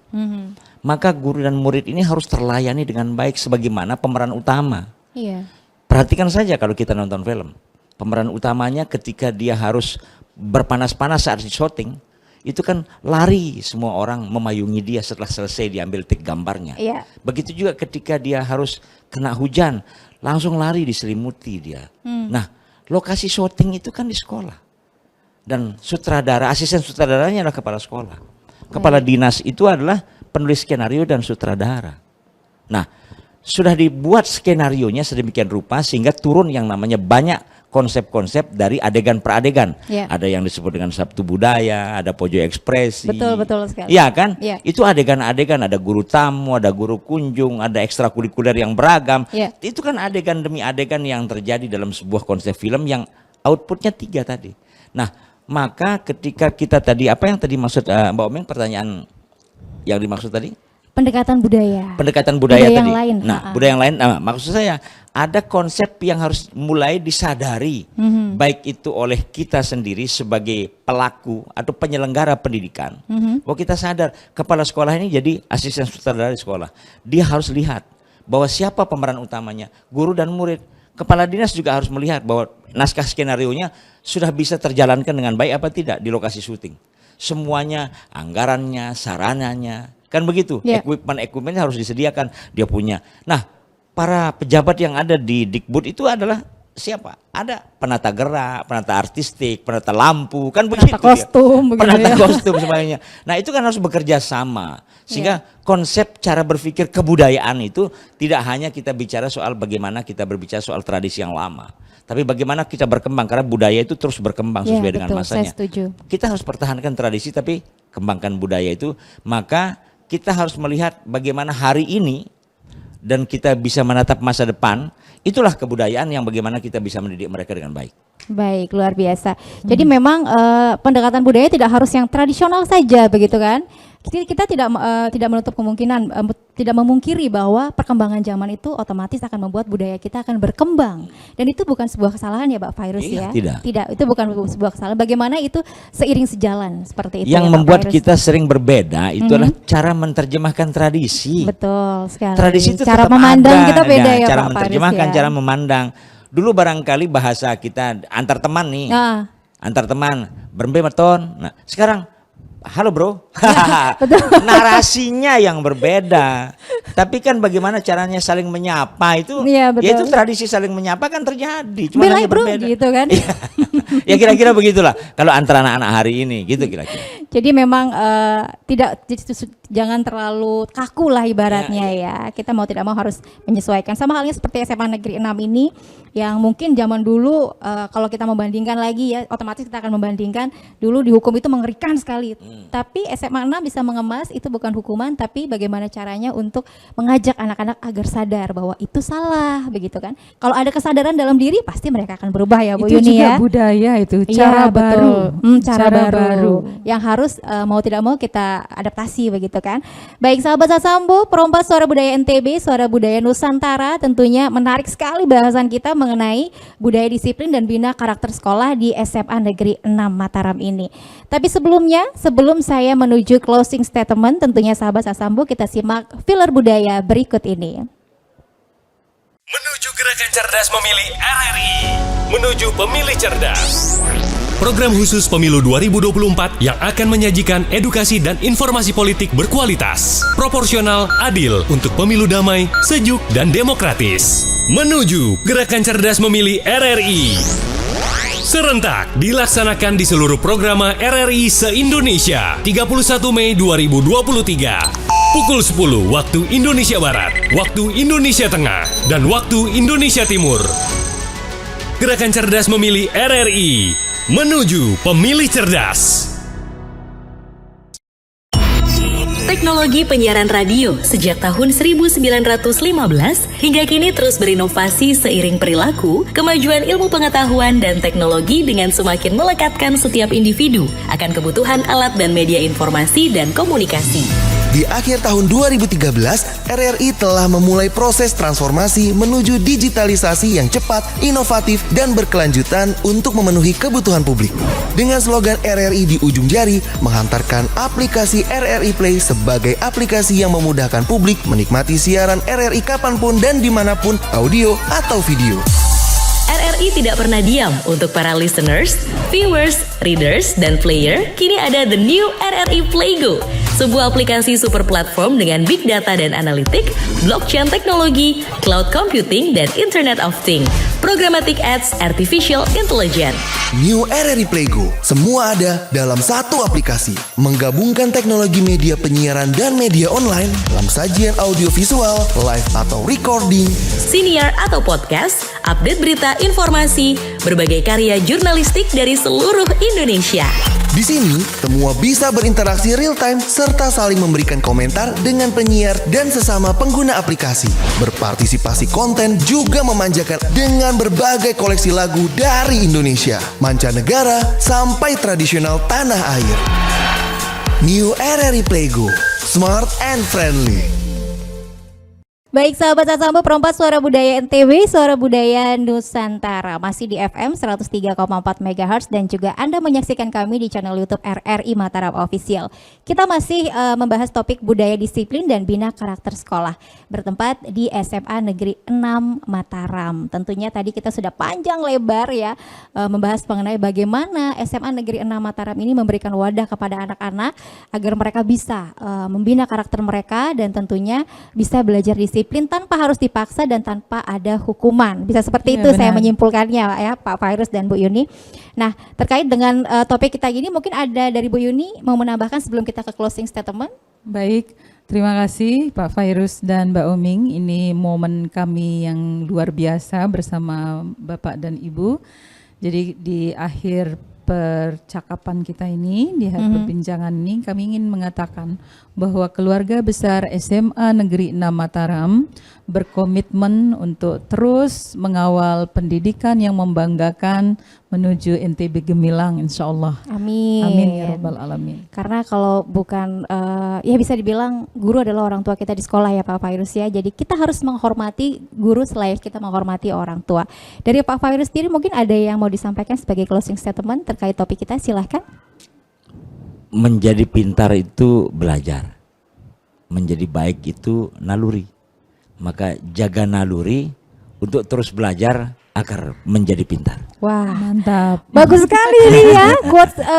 Maka guru dan murid ini harus terlayani dengan baik sebagaimana pemeran utama. Iya. Perhatikan saja kalau kita nonton film, pemeran utamanya ketika dia harus berpanas-panas saat di syuting, itu kan lari semua orang memayungi dia setelah selesai diambil take gambarnya. Iya. Begitu juga ketika dia harus kena hujan, langsung lari diselimuti dia. Nah, lokasi syuting itu kan di sekolah. Dan sutradara, asisten sutradaranya adalah kepala sekolah. Kepala dinas itu adalah penulis skenario dan sutradara. Nah, sudah dibuat skenarionya sedemikian rupa sehingga turun yang namanya banyak konsep-konsep dari adegan per adegan. Ya. Ada yang disebut dengan Sabtu Budaya, ada Pojok Ekspresi. Betul sekali. Iya kan? Ya. Itu adegan-adegan, ada guru tamu, ada guru kunjung, ada ekstrakurikuler yang beragam. Ya. Itu kan adegan demi adegan yang terjadi dalam sebuah konsep film yang outputnya 3 tadi. Nah, maka ketika kita tadi, apa yang tadi maksud Mbak Omeng, pertanyaan yang dimaksud tadi? Pendekatan budaya. Pendekatan budaya tadi. yang lain. Nah, budaya yang lain, maksud saya ada konsep yang harus mulai disadari, baik itu oleh kita sendiri sebagai pelaku atau penyelenggara pendidikan. Bahwa kita sadar kepala sekolah ini jadi asisten sutradara di sekolah. Dia harus lihat bahwa siapa pemeran utamanya, guru dan murid. Kepala dinas juga harus melihat bahwa naskah skenarionya sudah bisa terjalankan dengan baik apa tidak di lokasi syuting. Semuanya, anggarannya, sarananya, kan begitu. Yeah. Equipment harus disediakan, dia punya. Nah, para pejabat yang ada di Dikbud itu adalah siapa? Ada penata gerak, penata artistik, penata lampu, kan begitu. Kostum, begitu penata ya. kostum sebagainya. Nah, itu kan harus bekerja sama. Sehingga konsep cara berpikir kebudayaan itu tidak hanya kita bicara soal bagaimana kita berbicara soal tradisi yang lama, tapi bagaimana kita berkembang, karena budaya itu terus berkembang sesuai dengan betul, masanya. saya setuju. Kita harus pertahankan tradisi tapi kembangkan budaya itu. Maka kita harus melihat bagaimana hari ini dan kita bisa menatap masa depan. Itulah kebudayaan yang bagaimana kita bisa mendidik mereka dengan baik. Baik, luar biasa. Jadi memang pendekatan budaya tidak harus yang tradisional saja, begitu kan? Kita tidak menutup kemungkinan, tidak memungkiri bahwa perkembangan zaman itu otomatis akan membuat budaya kita akan berkembang. Dan itu bukan sebuah kesalahan ya, Pak Fairuz ya? Tidak, itu bukan sebuah kesalahan. Bagaimana itu seiring sejalan seperti itu. Yang ya, Pak membuat Fairuz? kita sering berbeda itu adalah cara menerjemahkan tradisi. Betul sekali. Tradisi itu cara tetap memandang ada, kita beda ya, cara Pak menerjemahkan, Fairuz ya. cara memandang. Dulu barangkali bahasa kita antar teman nih, antar teman, berembe meton. Nah, sekarang halo bro, narasinya yang berbeda. Tapi kan bagaimana caranya saling menyapa itu, Iya, betul. ya itu tradisi saling menyapa kan terjadi, cuma Belai hanya bro berbeda. gitu kan. Ya kira-kira begitulah kalau antara anak-anak hari ini, gitu kira-kira. Jadi memang jangan terlalu kaku lah ibaratnya ya. Kita mau tidak mau harus menyesuaikan. Sama halnya seperti SMA Negeri 6 ini yang mungkin zaman dulu kalau kita membandingkan lagi ya, otomatis kita akan membandingkan dulu dihukum itu mengerikan sekali. Tapi SMA 6 bisa mengemas itu bukan hukuman tapi bagaimana caranya untuk mengajak anak-anak agar sadar bahwa itu salah begitu kan. Kalau ada kesadaran dalam diri pasti mereka akan berubah ya Bu Itu Yuni juga ya. budaya itu, Iya, cara betul. baru. Cara baru yang harus harus mau tidak mau kita adaptasi begitu kan. Baik sahabat Sasambo, perompak suara budaya NTB, suara budaya Nusantara, tentunya menarik sekali bahasan kita mengenai budaya disiplin dan bina karakter sekolah di SMA Negeri 6 Mataram ini. Tapi sebelumnya, sebelum saya menuju closing statement, tentunya sahabat Sasambo kita simak filler budaya berikut ini. Menuju Gerakan Cerdas Memilih RRI. Menuju Pemilih Cerdas. Program khusus Pemilu 2024 yang akan menyajikan edukasi dan informasi politik berkualitas, proporsional, adil untuk pemilu damai, sejuk, dan demokratis. Menuju Gerakan Cerdas Memilih RRI. Serentak dilaksanakan di seluruh programa RRI se-Indonesia 31 Mei 2023. Pukul 10 waktu Indonesia Barat, waktu Indonesia Tengah, dan waktu Indonesia Timur. Gerakan Cerdas Memilih RRI. Menuju Pemilih Cerdas. Teknologi penyiaran radio sejak tahun 1915 hingga kini terus berinovasi seiring perilaku, kemajuan ilmu pengetahuan dan teknologi dengan semakin melekatkan setiap individu akan kebutuhan alat dan media informasi dan komunikasi. Di akhir tahun 2013, RRI telah memulai proses transformasi menuju digitalisasi yang cepat, inovatif, dan berkelanjutan untuk memenuhi kebutuhan publik. Dengan slogan RRI di ujung jari, menghantarkan aplikasi RRI Play sebagai aplikasi yang memudahkan publik menikmati siaran RRI kapanpun dan dimanapun, audio atau video. RRI tidak pernah diam untuk para listeners, viewers, readers, dan player. Kini ada the new RRI Playgo, sebuah aplikasi super platform dengan big data dan analitik, blockchain teknologi, cloud computing, dan Internet of Things, programmatic ads, artificial intelligence. New RRI Playgo, semua ada dalam satu aplikasi, menggabungkan teknologi media penyiaran dan media online dalam sajian audiovisual, live atau recording, siniar atau podcast, update berita, informasi, berbagai karya jurnalistik dari seluruh Indonesia. Di sini, semua bisa berinteraksi real time serta saling memberikan komentar dengan penyiar dan sesama pengguna aplikasi. Berpartisipasi konten juga memanjakan dengan berbagai koleksi lagu dari Indonesia, mancanegara, sampai tradisional tanah air. New RRI Playgo, smart and friendly. Baik sahabat Sasambo, perompak suara budaya NTB, suara budaya Nusantara, masih di FM 103,4 MHz dan juga Anda menyaksikan kami di channel YouTube RRI Mataram Official. Kita masih membahas topik budaya disiplin dan bina karakter sekolah, bertempat di SMA Negeri 6 Mataram. Tentunya tadi kita sudah panjang lebar ya membahas mengenai bagaimana SMA Negeri 6 Mataram ini memberikan wadah kepada anak-anak agar mereka bisa membina karakter mereka dan tentunya bisa belajar disiplin tanpa harus dipaksa dan tanpa ada hukuman. Bisa seperti itu benar. Saya menyimpulkannya ya Pak Fairuz dan Bu Yuni. Nah, terkait dengan topik kita ini mungkin ada dari Bu Yuni mau menambahkan sebelum kita ke closing statement? Baik, terima kasih Pak Fairuz dan Mbak Oming. Ini momen kami yang luar biasa bersama Bapak dan Ibu. Jadi di akhir percakapan kita ini, di perbincangan ini, kami ingin mengatakan bahwa keluarga besar SMA Negeri 6 Mataram berkomitmen untuk terus mengawal pendidikan yang membanggakan menuju NTB Gemilang, insya Allah. Amin. Amin ya Rabbal Alamin. Karena kalau bukan, ya bisa dibilang guru adalah orang tua kita di sekolah ya Pak Fairuz ya. Jadi kita harus menghormati guru selain kita menghormati orang tua. Dari Pak Fairuz sendiri mungkin ada yang mau disampaikan sebagai closing statement terkait topik kita, silahkan. Menjadi pintar itu belajar, menjadi baik itu naluri. Maka jaga naluri untuk terus belajar agar menjadi pintar. Wah, mantap. Bagus sekali nih ya.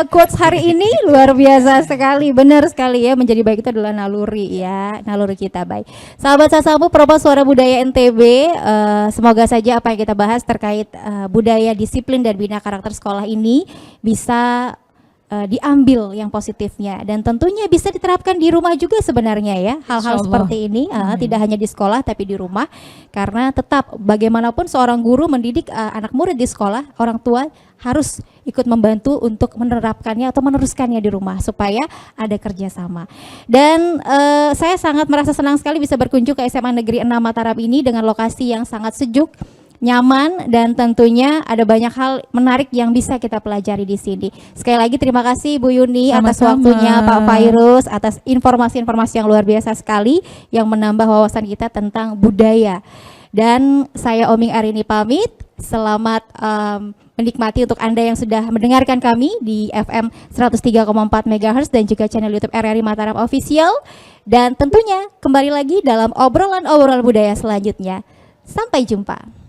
Quotes hari ini luar biasa sekali. Benar sekali ya, menjadi baik itu adalah naluri ya, naluri kita baik. Sahabat Sasambo, perompak suara budaya NTB, semoga saja apa yang kita bahas terkait budaya disiplin dan bina karakter sekolah ini bisa diambil yang positifnya dan tentunya bisa diterapkan di rumah juga sebenarnya ya, hal-hal seperti ini tidak hanya di sekolah tapi di rumah, karena tetap bagaimanapun seorang guru mendidik anak murid di sekolah, orang tua harus ikut membantu untuk menerapkannya atau meneruskannya di rumah supaya ada kerjasama. Dan saya sangat merasa senang sekali bisa berkunjung ke SMA Negeri 6 Mataram ini dengan lokasi yang sangat sejuk, nyaman, dan tentunya ada banyak hal menarik yang bisa kita pelajari di sini. Sekali lagi terima kasih Bu Yuni atas Sama-sama. waktunya, Pak Fairuz atas informasi-informasi yang luar biasa sekali yang menambah wawasan kita tentang budaya. Dan saya Oming Arini pamit. Selamat menikmati untuk Anda yang sudah mendengarkan kami di FM 103,4 MHz dan juga channel YouTube RRI Mataram Official. Dan tentunya kembali lagi dalam obrolan-obrolan budaya selanjutnya. Sampai jumpa.